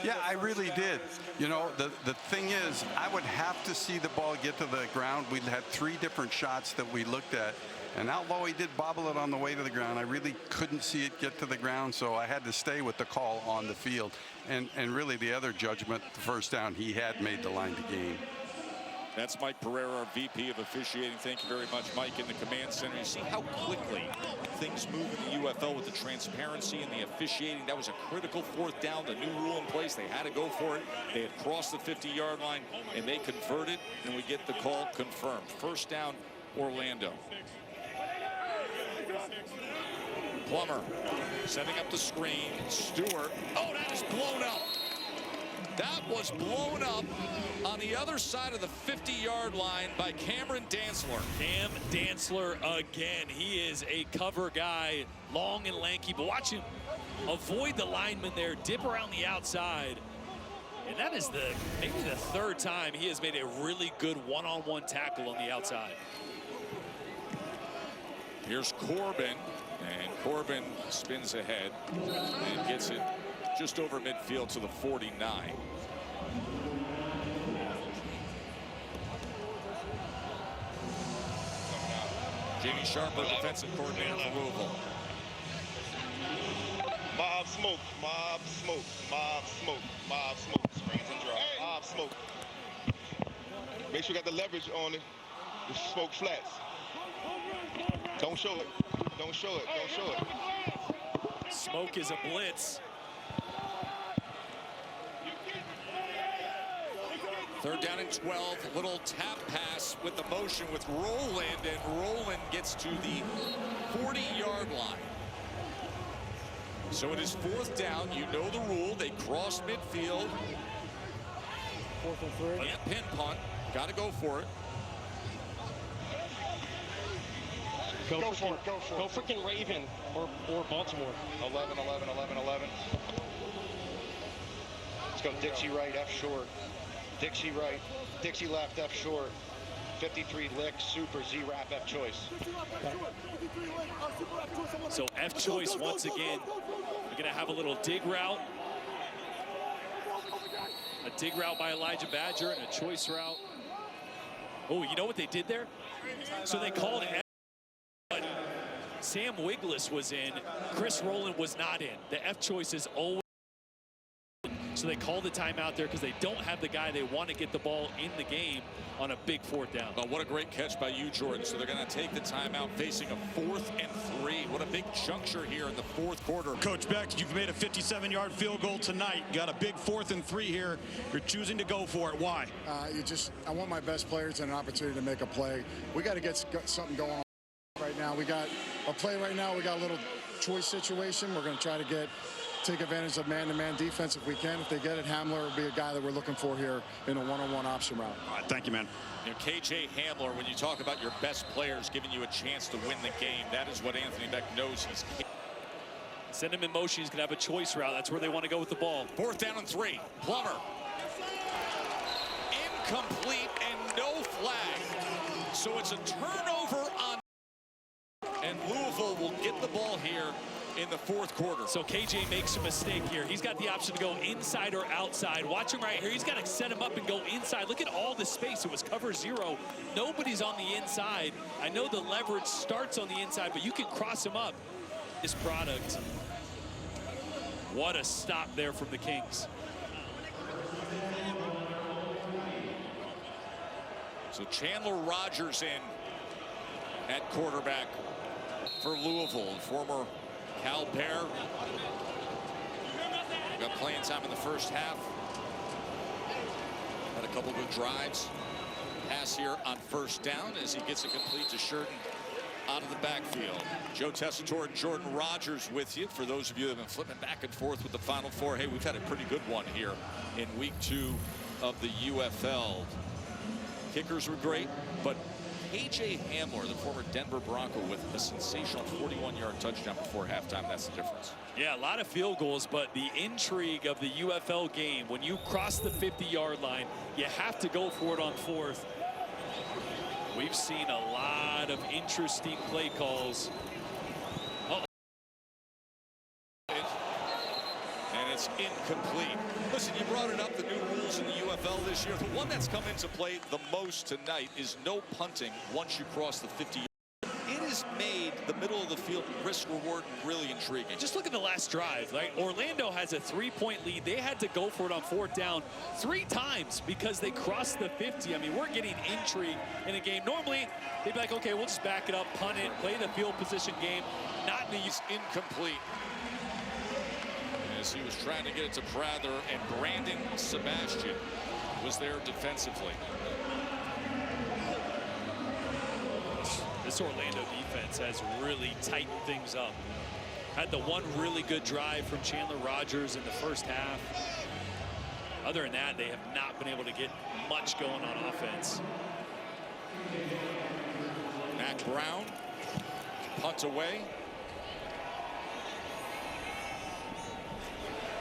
Yeah, I really did. You know, the thing is, I would have to see the ball get to the ground. We had 3 different shots that we looked at. And although he did bobble it on the way to the ground, I really couldn't see it get to the ground, so I had to stay with the call on the field. And really the other judgment, the first down, he had made the line to gain. That's Mike Pereira, our VP of officiating. Thank you very much, Mike, in the command center. You see how quickly things move in the UFL with the transparency and the officiating. That was a critical 4th down. The new rule in place, they had to go for it. They had crossed the 50-yard line, and they converted, and we get the call confirmed. First down, Orlando. Plummer setting up the screen. Stewart. Oh, that is blown up. That was blown up on the other side of the 50-yard line by Cameron Dantzler. Cam Dantzler again. He is a cover guy, long and lanky, but watch him avoid the lineman there, dip around the outside. And that is maybe the 3rd time he has made a really good one-on-one tackle on the outside. Here's Corbin, and Corbin spins ahead and gets it just over midfield to the 49. Jamie Sharper, defensive coordinator for Louisville. Mob smoke, mob smoke, mob smoke, mob smoke. Screens and drop. Mob smoke. Make sure you got the leverage on it. The smoke flats. Don't show it. Don't show it. Don't show it. Smoke is a blitz. 3rd down and 12. Little tap pass with the motion with Rowland, and Rowland gets to the 40-yard line. So it is 4th down. You know the rule. They cross midfield. 4th and 3. Can't pin punt. Got to go for it. Go for it. Go freaking Raven or Baltimore. 11, 11, 11, 11. Let's go Dixie right, F short. Dixie right, Dixie left, F short. 53 lick, super, Z-wrap, F choice. So F choice once again. We're going to have a little dig route. A dig route by Elijah Badger and a choice route. Oh, you know what they did there? So they called F. But Sam Wigless was in. Chris Rowland was not in. The F choice is always. So they call the timeout there because they don't have the guy they want to get the ball in the game on a big 4th down. But what a great catch by you, Jordan. So they're going to take the timeout facing a 4th and 3. What a big juncture here in the 4th quarter. Coach Beck, you've made a 57-yard field goal tonight. Got a big 4th and 3 here. You're choosing to go for it. Why? I want my best players and an opportunity to make a play. We got to get something going on right now. We got a play right now. We got a little choice situation. We're going to try to take advantage of man-to-man defense if we can. If they get it, Hamler will be a guy that we're looking for here in a one-on-one option route. All right, thank you, man. You know, KJ Hamler, when you talk about your best players giving you a chance to win the game, that is what Anthony Beck knows he's capable. Send him in motion. He's going to have a choice route. That's where they want to go with the ball. 4th down and 3. Plummer. Incomplete and no flag. So it's a turnover on. And Louisville will get the ball here in the 4th quarter. So KJ makes a mistake here. He's got the option to go inside or outside. Watch him right here. He's got to set him up and go inside. Look at all the space. It was cover 0. Nobody's on the inside. I know the leverage starts on the inside, but you can cross him up. This product. What a stop there from the Kings. So Chandler Rogers in at quarterback for Louisville, former Cal Bear. Got playing time in the first half. Had a couple good drives. Pass here on 1st down as he gets it complete to Shurton out of the backfield. Joe Tessitore and Jordan Rogers with you. For those of you that have been flipping back and forth with the Final Four, hey, we've had a pretty good one here in week 2 of the UFL. Kickers were great, but KJ Hamler, the former Denver Bronco, with a sensational 41-yard touchdown before halftime. That's the difference. Yeah, a lot of field goals, but the intrigue of the UFL game, when you cross the 50-yard line, you have to go for it on 4th. We've seen a lot of interesting play calls. And it's incomplete. Listen, you brought it up, the new rules in the UFL this year. The one that's come into play the most tonight is no punting once you cross the 50. It has made the middle of the field risk reward really intriguing. Just look at the last drive. Like, Orlando has a 3-point lead. They had to go for it on 4th down 3 times because they crossed the 50. I mean, we're getting intrigue in a game. Normally, they'd be like, okay, we'll just back it up, punt it, play the field position game. Not in these. Incomplete. As he was trying to get it to Prather, and Brandon Sebastian was there defensively. This Orlando defense has really tightened things up. Had the one really good drive from Chandler Rogers in the first half. Other than that, they have not been able to get much going on offense. Matt Brown, punt away.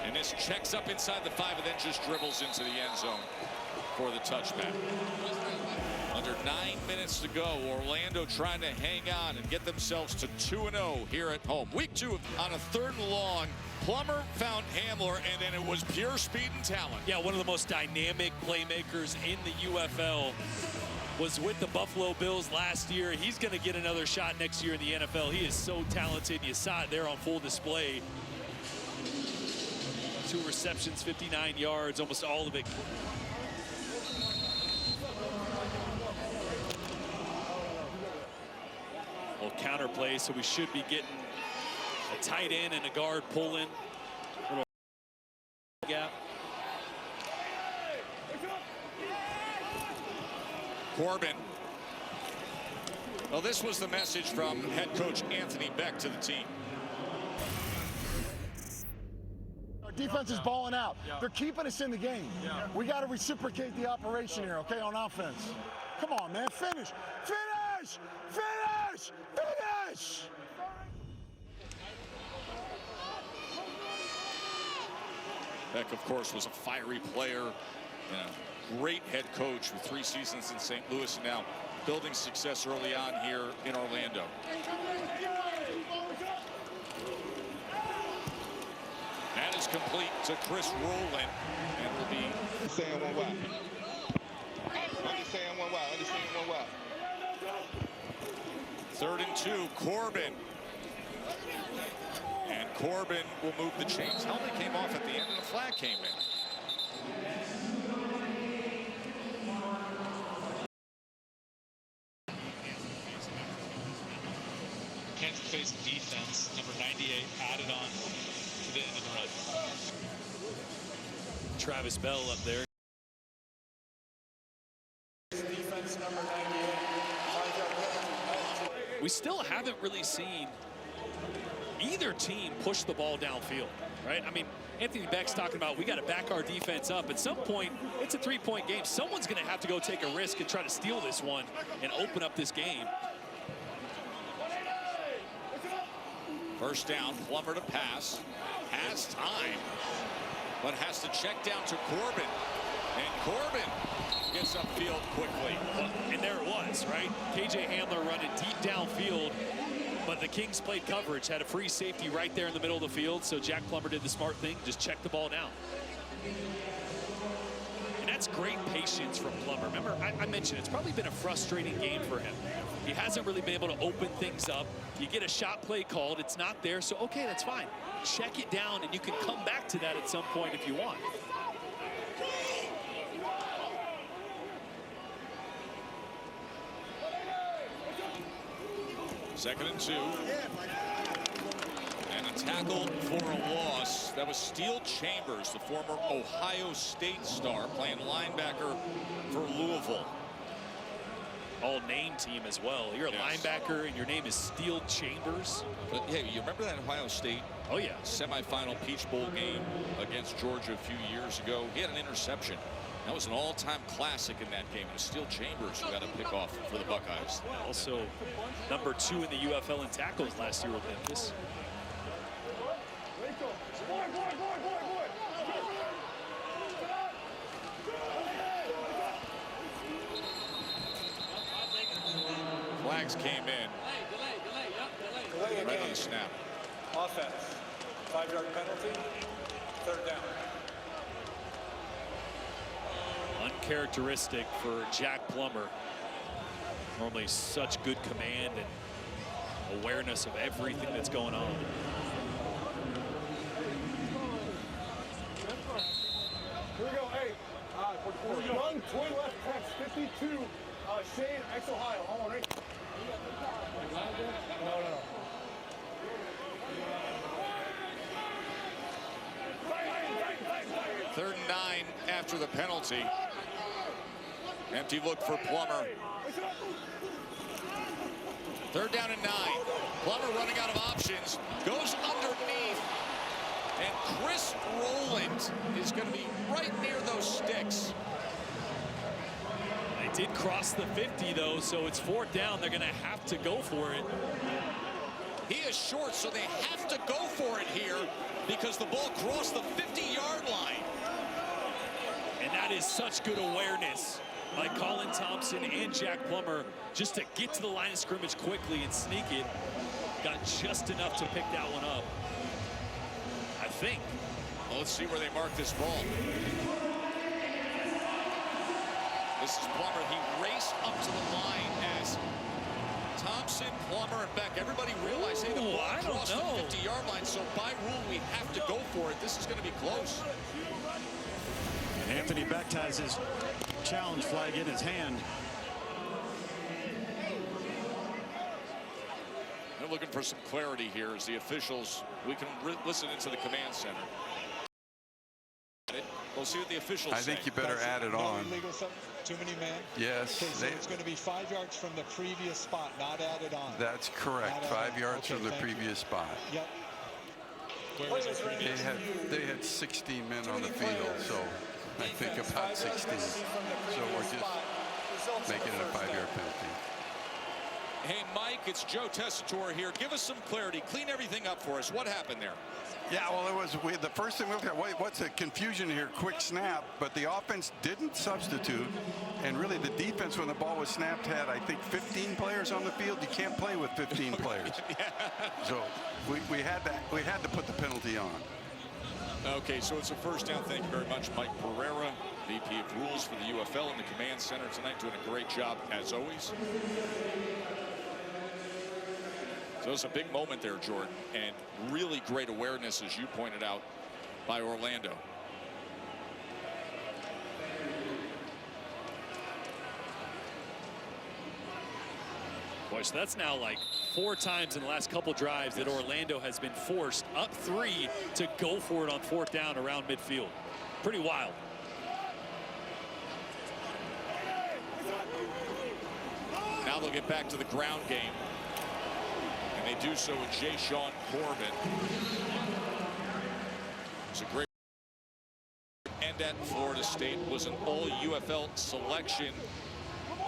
And this checks up inside the 5 and then just dribbles into the end zone for the touchback. Under 9 minutes to go, Orlando trying to hang on and get themselves to 2-0 here at home. Week 2 on a 3rd and long. Plummer found Hamler, and then it was pure speed and talent. Yeah, one of the most dynamic playmakers in the UFL. Was with the Buffalo Bills last year. He's going to get another shot next year in the NFL. He is so talented. You saw it there on full display. 2 receptions, 59 yards, almost all of it. Well, counter play, so we should be getting a tight end and a guard pulling. Little gap. Corbin. Well, this was the message from head coach Anthony Beck to the team. Our defense is balling out. They're keeping us in the game. We got to reciprocate the operation here, okay, on offense. Come on, man. Finish. Finish! Finish! Finish! Beck, of course, was a fiery player and a great head coach with 3 seasons in St. Louis, and now building success early on here in Orlando. That is complete to Chris Rowland, and will be saying one wide. Understand one wide. Understand one wide. 3rd and 2, Corbin. And Corbin will move the chains. Helmet came off at the end, and the flag came in. Kansas face defense, number 98, added on to the end of the run. Travis Bell up there. Defense number 98. We still haven't really seen either team push the ball downfield, right? I mean, Anthony Beck's talking about we got to back our defense up. At some point, it's a 3-point game. Someone's going to have to go take a risk and try to steal this one and open up this game. First down, Plummer to pass. Has time, but has to check down to Corbin. And Corbin gets upfield quickly. Well, and there it was, right? KJ Hamler running deep downfield, but the Kings played coverage, had a free safety right there in the middle of the field, so Jack Plummer did the smart thing, just checked the ball down. And that's great patience from Plummer. Remember, I mentioned it's probably been a frustrating game for him. He hasn't really been able to open things up. You get a shot play called, it's not there, so okay, that's fine. Check it down, and you can come back to that at some point if you want. Second and 2. And a tackle for a loss. That was Steele Chambers, the former Ohio State star, playing linebacker for Louisville. All-name team as well. You're a linebacker, and your name is Steele Chambers. But, hey, you remember that Ohio State semifinal Peach Bowl game against Georgia a few years ago? He had an interception. That was an all-time classic in that game. It was Steele Chambers who got a pick-off for the Buckeyes. Also, number 2 in the UFL in tackles last year with Memphis. flags came in. Delay Right again. on the snap. Offense. 5-yard penalty. 3rd down. Uncharacteristic for Jack Plummer. Normally such good command and awareness of everything that's going on. Here we go. Hey, run 20 left text 52. Shane, ex-Ohio. Hold on, right? No. 3rd and 9 after the penalty. Empty look for Plummer. 3rd down and 9. Plummer running out of options. Goes underneath. And Chris Rowland is going to be right near those sticks. They did cross the 50, though, so it's 4th down. They're going to have to go for it. He is short, so they have to go for it here because the ball crossed the 50-yard line. And that is such good awareness by Colin Thompson and Jack Plummer just to get to the line of scrimmage quickly and sneak it. Got just enough to pick that one up, I think. Well, let's see where they mark this ball. This is Plummer. He raced up to the line as Thompson, Plummer, and Beck. Everybody realized, hey, the ball crossed the 50-yard line, so by rule, we have to go for it. This is going to be close. And Anthony Beck has his challenge flag in his hand. They're looking for some clarity here as the officials, we can listen into the command center. We'll see what the officials say. I think you better add it on. Illegal, too many men? Yes. Okay, so it's going to be 5 yards from the previous spot, not added on. That's correct. 5 yards from the previous spot. Yep. They had 16 men on the field, so I think about 16. So we're just making it a 5-yard penalty. Hey, Mike, it's Joe Tessitore here. Give us some clarity. Clean everything up for us. What happened there? Yeah, well, it was the first thing we looked at. What's the confusion here? Quick snap, but the offense didn't substitute, and really the defense when the ball was snapped had, I think, 15 players on the field. You can't play with 15 players. So we had to put the penalty on. Okay, so it's a 1st down. Thank you very much, Mike Pereira, VP of Rules for the UFL in the command center tonight, doing a great job as always. So it's a big moment there, Jordan, and really great awareness, as you pointed out, by Orlando. Boy, so that's now like 4 times in the last couple drives that Orlando has been forced up 3 to go for it on 4th down around midfield. Pretty wild. Now they'll get back to the ground game. And they do so with Jay Sean Corbin. It's a great and at Florida State, was an all-UFL selection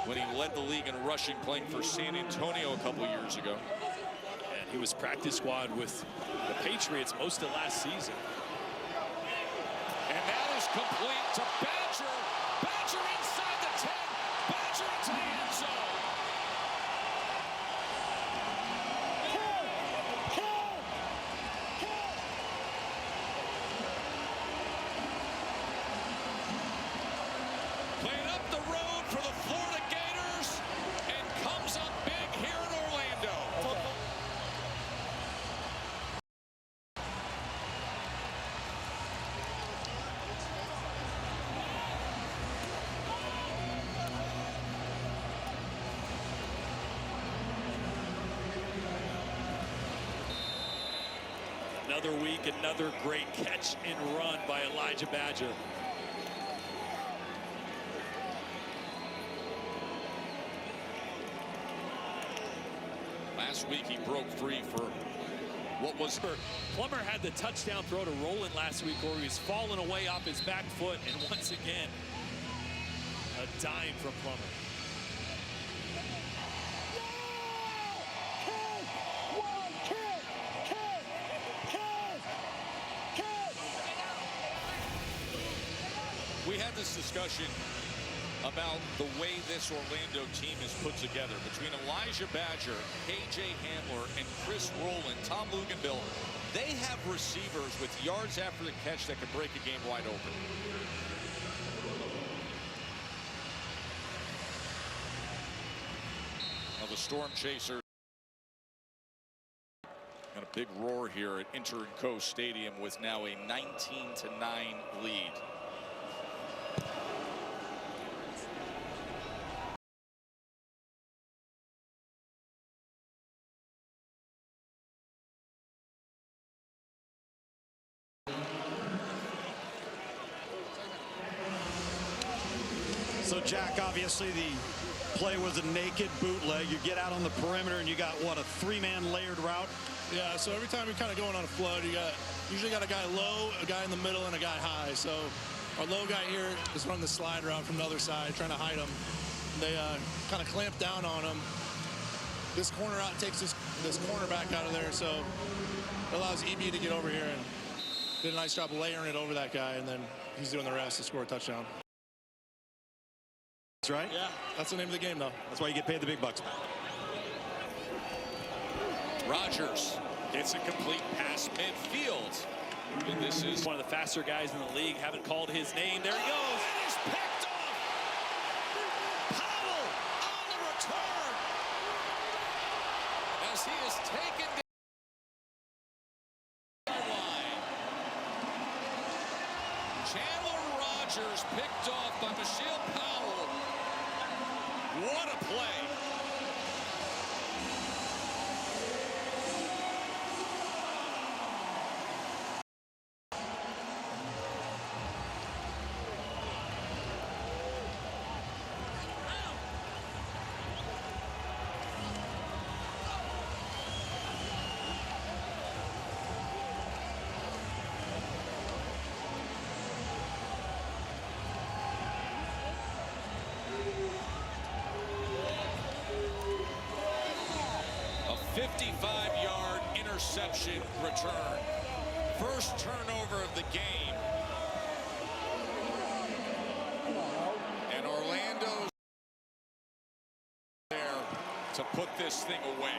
when he led the league in rushing, playing for San Antonio a couple years ago. And he was practice squad with the Patriots most of last season. And that is complete to Badger. Badger inside the 10. Badger into the end zone. Playing up the road for the Florida Gators and comes up big here in Orlando. Another week, another great catch and run by Elijah Badger. Last week he broke free for what was... Plummer had the touchdown throw to Rowland last week where he was falling away off his back foot, and once again, a dime from Plummer. We had this discussion about the way this Orlando team is put together. Between Elijah Badger, KJ Hamler, and Chris Rowland, Tom Luganville, they have receivers with yards after the catch that can break a game wide open. Now the Storm Chasers. And a big roar here at Inter & Co Stadium with now a 19-9 lead. So, Jack, obviously the play was a naked bootleg. You get out on the perimeter and you got, what, a three-man layered route? Yeah, so every time you're kind of going on a flood, you usually got a guy low, a guy in the middle, and a guy high. So our low guy here is running the slide route from the other side, trying to hide him. They kind of clamp down on him. This corner out takes this cornerback out of there, so it allows EB to get over here and did a nice job layering it over that guy, and then he's doing the rest to score a touchdown. That's right? Yeah, that's the name of the game, though. That's why you get paid the big bucks. Rodgers gets a complete pass midfield. And this is one of the faster guys in the league. Haven't called his name. There he goes. And he's picked off. Powell on the return. As he is taken down the line. Chandler Rodgers picked off by Michelle Powell. What a play. A 55-yard interception return. First turnover of the game. And Orlando's there to put this thing away.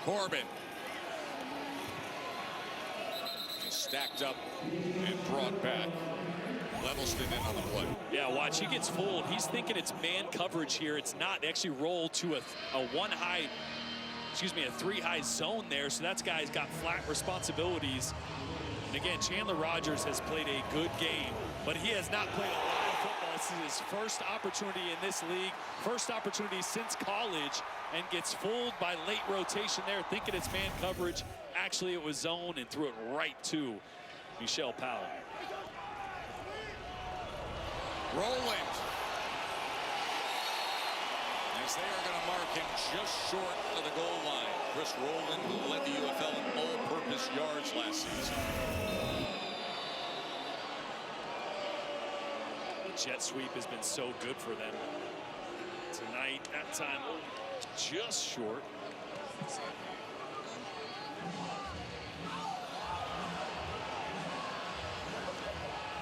Corbin. He's stacked up and brought back. Levelston in on the play. Yeah, watch, he gets fooled. He's thinking it's man coverage here. It's not. They actually roll to a three high zone there. So that guy's got flat responsibilities. And again, Chandler Rodgers has played a good game, but he has not played a lot of football. This is his first opportunity in this league, first opportunity since college, and gets fooled by late rotation there, thinking it's man coverage. Actually, it was zone and threw it right to Michelle Powell. Rowland. As they are going to mark him just short of the goal line. Chris Rowland, who led the UFL in all-purpose yards last season. The jet sweep has been so good for them. Tonight, that time, just short.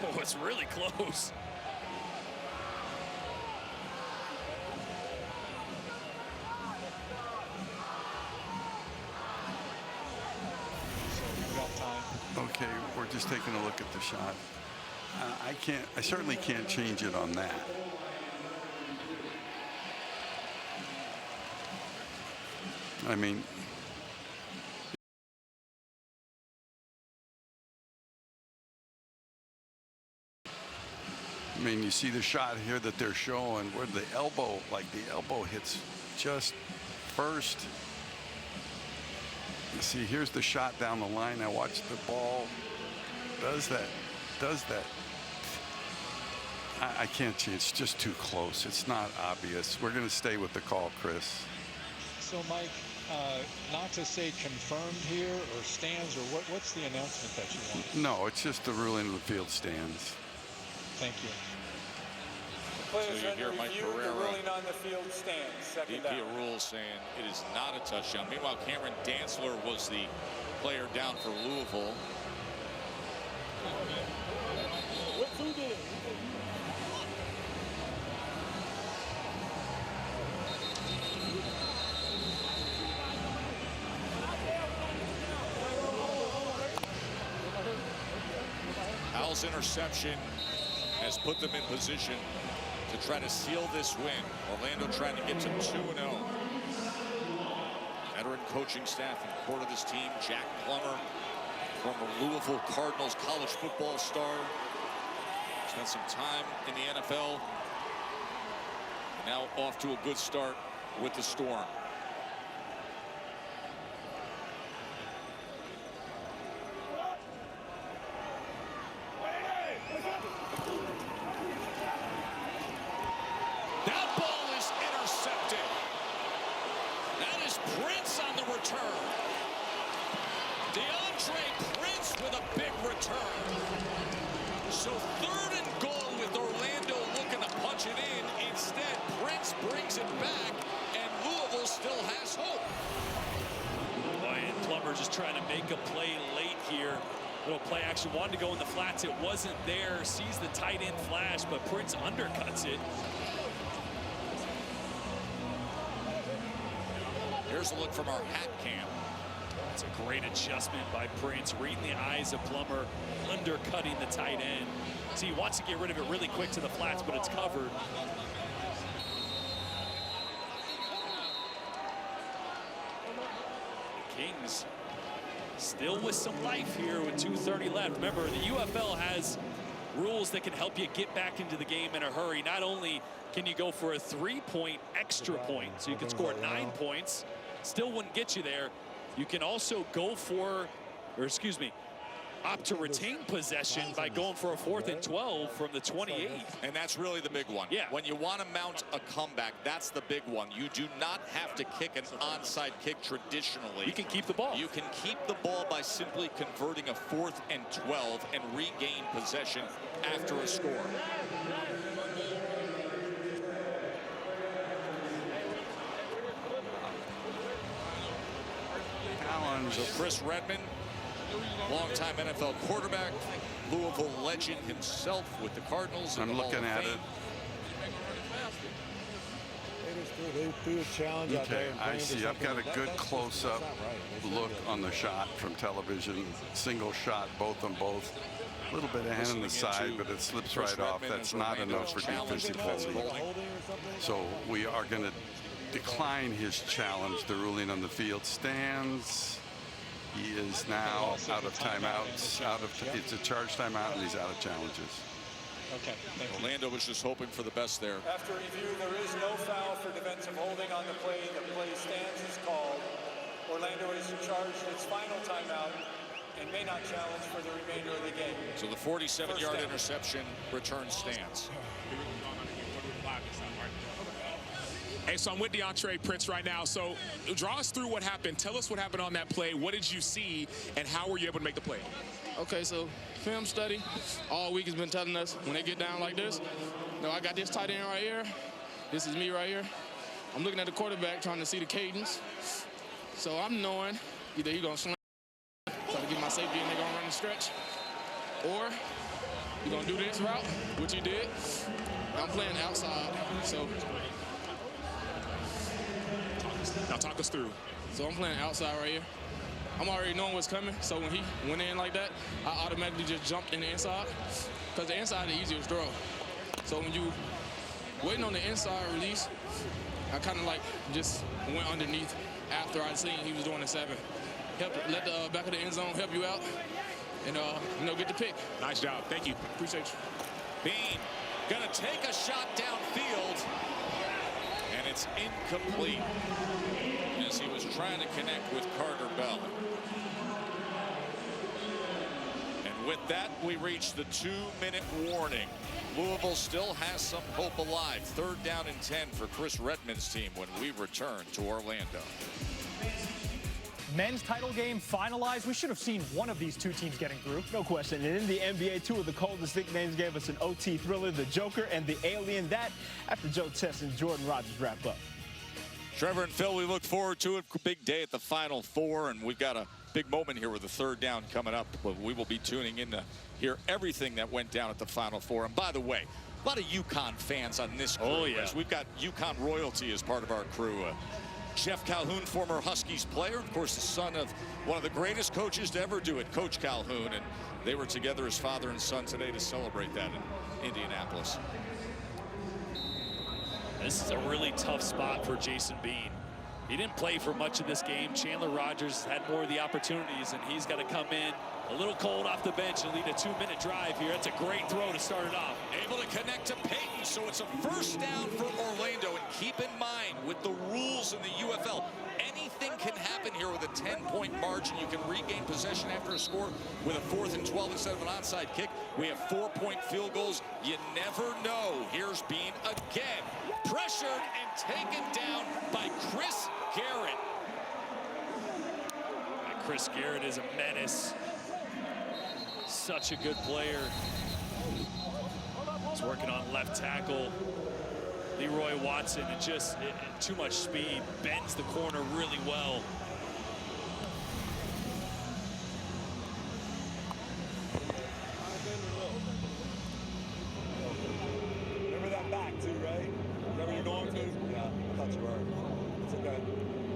Oh, it's really close. Okay, we're just taking a look at the shot. I certainly can't change it on that. I mean, you see the shot here that they're showing where the elbow, hits just first. See, here's the shot down the line. Now watch the ball. Does that. I can't see. It's just too close. It's not obvious. We're going to stay with the call, Chris. So, Mike, not to say confirmed here or stands, or what's the announcement that you want? No, it's just the ruling of the field stands. Thank you. So you hear Mike Pereira, ruling on the field stands. Second down. a rule saying it is not a touchdown. Meanwhile, Cameron Dantzler was the player down for Louisville. Al's interception has put them in position to try to seal this win. Orlando trying to get to 2-0. Veteran coaching staff and core of this team, Jack Plummer, former Louisville Cardinals college football star. Spent some time in the NFL. Now off to a good start with the Storm. That ball is intercepted. That is Prince on the return. DeAndre Prince with a big return. So 3rd and goal with Orlando looking to punch it in. Instead, Prince brings it back, and Louisville still has hope. And Plummer just trying to make a play late here. Little play action, wanted to go in the flats. It wasn't there. Sees the tight end flash, but Prince undercuts it. Here's a look from our hat cam. It's a great adjustment by Prince, reading the eyes of Plummer, undercutting the tight end. See, he wants to get rid of it really quick to the flats, but it's covered. Kings still with some life here with 2:30 left. Remember, the UFL has rules that can help you get back into the game in a hurry. Not only can you go for a 3-point extra point, so you can score 9 points, still wouldn't get you there. You can also go for, or excuse me, opt to retain possession by going for a 4th and 12 from the 28. And that's really the big one. Yeah. When you want to mount a comeback, that's the big one. You do not have to kick an onside kick traditionally. You can keep the ball. You can keep the ball by simply converting a 4th and 12 and regain possession after a score. So Chris Redmond, longtime NFL quarterback, Louisville legend himself with the Cardinals. I'm looking at it. They threw a challenge out there. I see. I've got a good close-up look on the shot from television. Single shot, both on both. A little bit ahead on the side, but it slips right off. That's not enough for defensive holding. So we are going to decline his challenge. The ruling on the field stands. He is now out of timeouts. It's a charge timeout, and he's out of challenges. Okay. Orlando was just hoping for the best there. After review, there is no foul for defensive holding on the play. The play stands as called. Orlando is charged its final timeout and may not challenge for the remainder of the game. So the 47-yard interception return stands. Hey, so I'm with DeAndre Prince right now. So draw us through what happened. Tell us what happened on that play. What did you see, and how were you able to make the play? Okay, so film study all week has been telling us when they get down like this, I got this tight end right here. This is me right here. I'm looking at the quarterback trying to see the cadence. So I'm knowing either he's going to slam, try to get my safety and they're going to run the stretch, or he's going to do this route, which he did. I'm playing outside, so. Now talk us through. So I'm playing outside right here. I'm already knowing what's coming, so when he went in like that, I automatically just jumped in the inside, because the inside is the easiest throw. So when you waiting on the inside release, I kind of like just went underneath after I seen he was doing the 7. Let the back of the end zone help you out, and get the pick. Nice job. Thank you. Appreciate you. Bean gonna take a shot downfield, and it's incomplete as he was trying to connect with Carter Bell. And with that, we reach the 2-minute warning. Louisville still has some hope alive. 3rd down and 10 for Chris Redmond's team when we return to Orlando. Men's title game finalized. We should have seen one of these two teams getting through. No question. And in the NBA, 2 of the coldest nicknames gave us an OT thriller, the Joker and the Alien. That after Joe Tess and Jordan Rogers wrap up. Trevor and Phil, we look forward to it. Big day at the Final Four, and we've got a big moment here with the third down coming up. But we will be tuning in to hear everything that went down at the Final Four. And by the way, a lot of UConn fans on this crew. Oh, yeah. As we've got UConn royalty as part of our crew. Jeff Calhoun, former Huskies player, of course, the son of one of the greatest coaches to ever do it, Coach Calhoun. And they were together as father and son today to celebrate that in Indianapolis. This is a really tough spot for Jason Bean. He didn't play for much of this game. Chandler Rogers had more of the opportunities, and he's got to come in a little cold off the bench and lead a 2-minute drive here. That's a great throw to start it off. Able to connect to Payton, so it's a first down for Orlando. And keep in mind, with the rules in the UFL, anything can happen here with a 10-point margin. You can regain possession after a score with a 4th and 12 instead of an onside kick. We have 4-point field goals. You never know. Here's Bean again. Pressured and taken down by Chris Garrett. Chris Garrett is a menace. Such a good player. He's working on left tackle. Leroy Watson, and just too much speed. Bends the corner really well. Remember that back too, right? Is that where you're going to? Yeah, I thought you were. It's okay.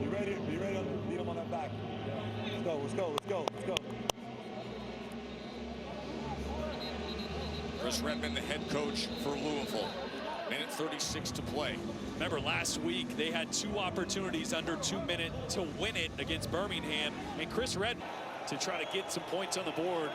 You ready? You ready to beat him on that back? Yeah. Let's go, let's go, let's go, let's go. Chris Redmond, the head coach for Louisville. Minute 36 to play. Remember last week they had 2 opportunities under 2 minutes to win it against Birmingham, and Chris Redmond to try to get some points on the board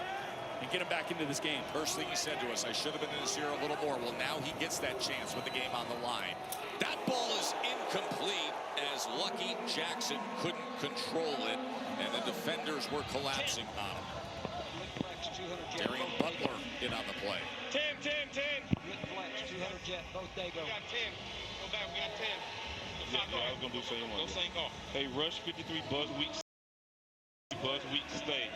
and get him back into this game. First thing he said to us, I should have been in this here a little more. Well, now he gets that chance with the game on the line. That ball is incomplete as Lucky Jackson couldn't control it, and the defenders were collapsing on him. Darian Butler in on the play. 10. Flex, 200 jet, both they go. We got 10. Go back, we got 10. Yeah, I was going to do same one. Go same go. Hey, rush 53, buzz weak, stay.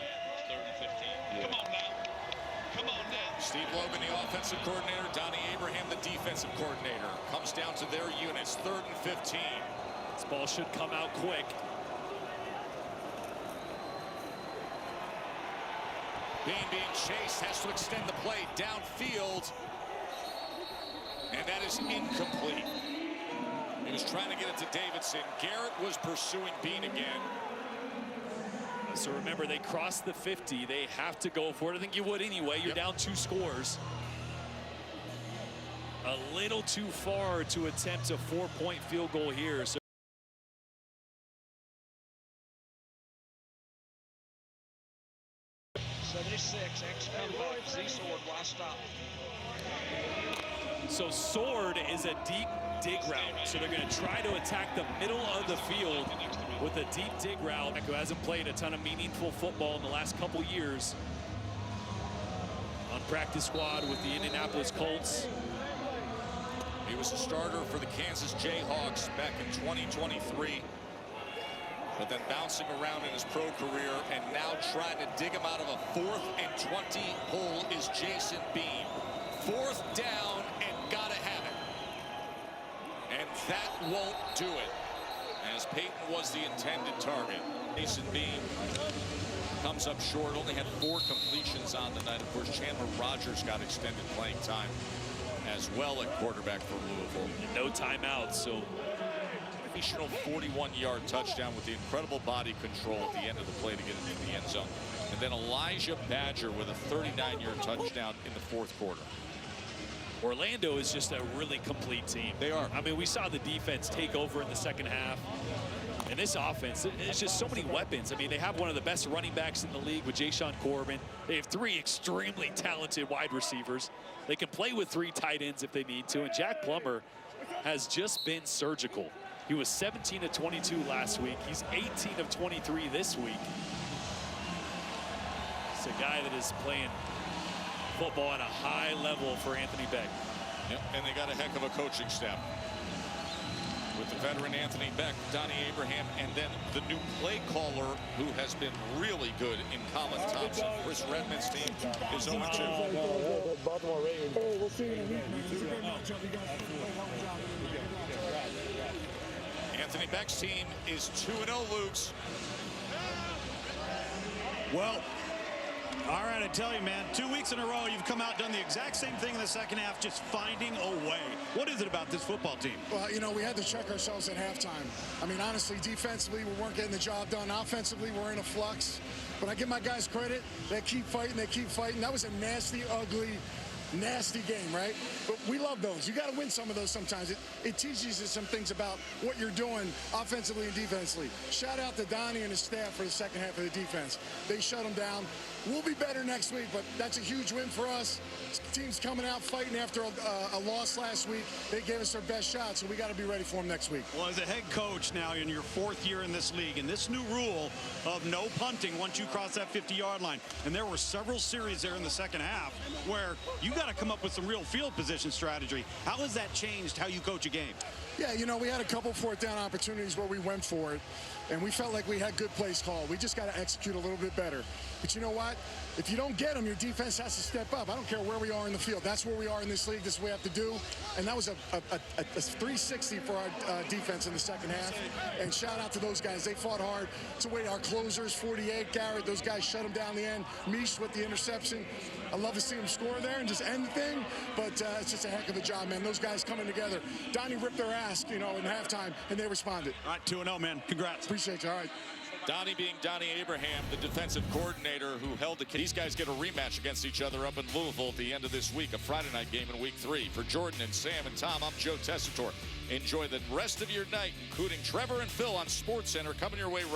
30, 15. Yeah. Come on now. Come on now. Steve Logan, the offensive coordinator. Donnie Abraham, the defensive coordinator. Comes down to their units. 3rd and 15. This ball should come out quick. Being chased, has to extend the play downfield. And that is incomplete. He was trying to get it to Davidson. Garrett was pursuing Bean again. So remember, they crossed the 50. They have to go for it. I think you would anyway. You're down 2 scores. A little too far to attempt a 4-point field goal here. So 76, X comeback, Z Sword, last stop. So Sword is a deep dig route. So they're going to try to attack the middle of the field with a deep dig route. Who hasn't played a ton of meaningful football in the last couple years. On practice squad with the Indianapolis Colts. He was a starter for the Kansas Jayhawks back in 2023. But then bouncing around in his pro career, and now trying to dig him out of a 4th and 20 hole is Jason Bean. 4th down and gotta have it. And that won't do it, as Payton was the intended target. Jason Bean comes up short, only had 4 completions on the night. Of course, Chandler Rogers got extended playing time as well at quarterback for Louisville. And no timeouts, so 41-yard touchdown with the incredible body control at the end of the play to get it into the end zone. And then Elijah Badger with a 39-yard touchdown in the 4th quarter. Orlando is just a really complete team. They are. I mean, we saw the defense take over in the second half. And this offense, it's just so many weapons. I mean, they have one of the best running backs in the league with Jashawn Corbin. They have 3 extremely talented wide receivers. They can play with 3 tight ends if they need to. And Jack Plummer has just been surgical. He was 17 of 22 last week. He's 18 of 23 this week. It's a guy that is playing football at a high level for Anthony Beck. Yep, and they got a heck of a coaching staff. With the veteran Anthony Beck, Donnie Abraham, and then the new play caller who has been really good in Colin Thompson. Chris Redmond's team is 0-2. Baltimore Ravens. Oh, we'll see you in a week. Anthony Beck's team is 2-0, Lukes. Well, all right, I tell you, man, 2 weeks in a row, you've come out, done the exact same thing in the second half, just finding a way. What is it about this football team? Well, you know, we had to check ourselves at halftime. I mean, honestly, defensively, we weren't getting the job done. Offensively, we're in a flux. But I give my guys credit. They keep fighting. They keep fighting. That was a nasty, ugly, nasty game, right? But we love those. You got to win some of those sometimes. It teaches you some things about what you're doing offensively and defensively. Shout out to Donnie and his staff for the second half of the defense. They shut them down. We'll be better next week, but that's a huge win for us. Team's coming out fighting after a loss last week. They gave us their best shot, so we got to be ready for them next week. Well, as a head coach now in your 4th year in this league, and this new rule of no punting once you cross that 50-yard line, and there were several series there in the second half where you got to come up with some real field position strategy. How has that changed how you coach a game? Yeah, you know, we had a couple 4th down opportunities where we went for it, and we felt like we had good plays called. We just got to execute a little bit better. But you know what? If you don't get them, your defense has to step up. I don't care where we are in the field. That's where we are in this league. This is what we have to do. And that was a 360 for our defense in the second half. And shout out to those guys. They fought hard. It's the way our closers, 48, Garrett, those guys shut them down the end. Mish with the interception. I love to see them score there and just end the thing. But it's just a heck of a job, man. Those guys coming together. Donnie ripped their ass, you know, in halftime, and they responded. All right, 2-0, man. Congrats. Appreciate you. All right. Donnie being Donnie Abraham, the defensive coordinator who held the case. These guys get a rematch against each other up in Louisville at the end of this week, a Friday night game in week 3. For Jordan and Sam and Tom, I'm Joe Tessitore. Enjoy the rest of your night, including Trevor and Phil on SportsCenter coming your way right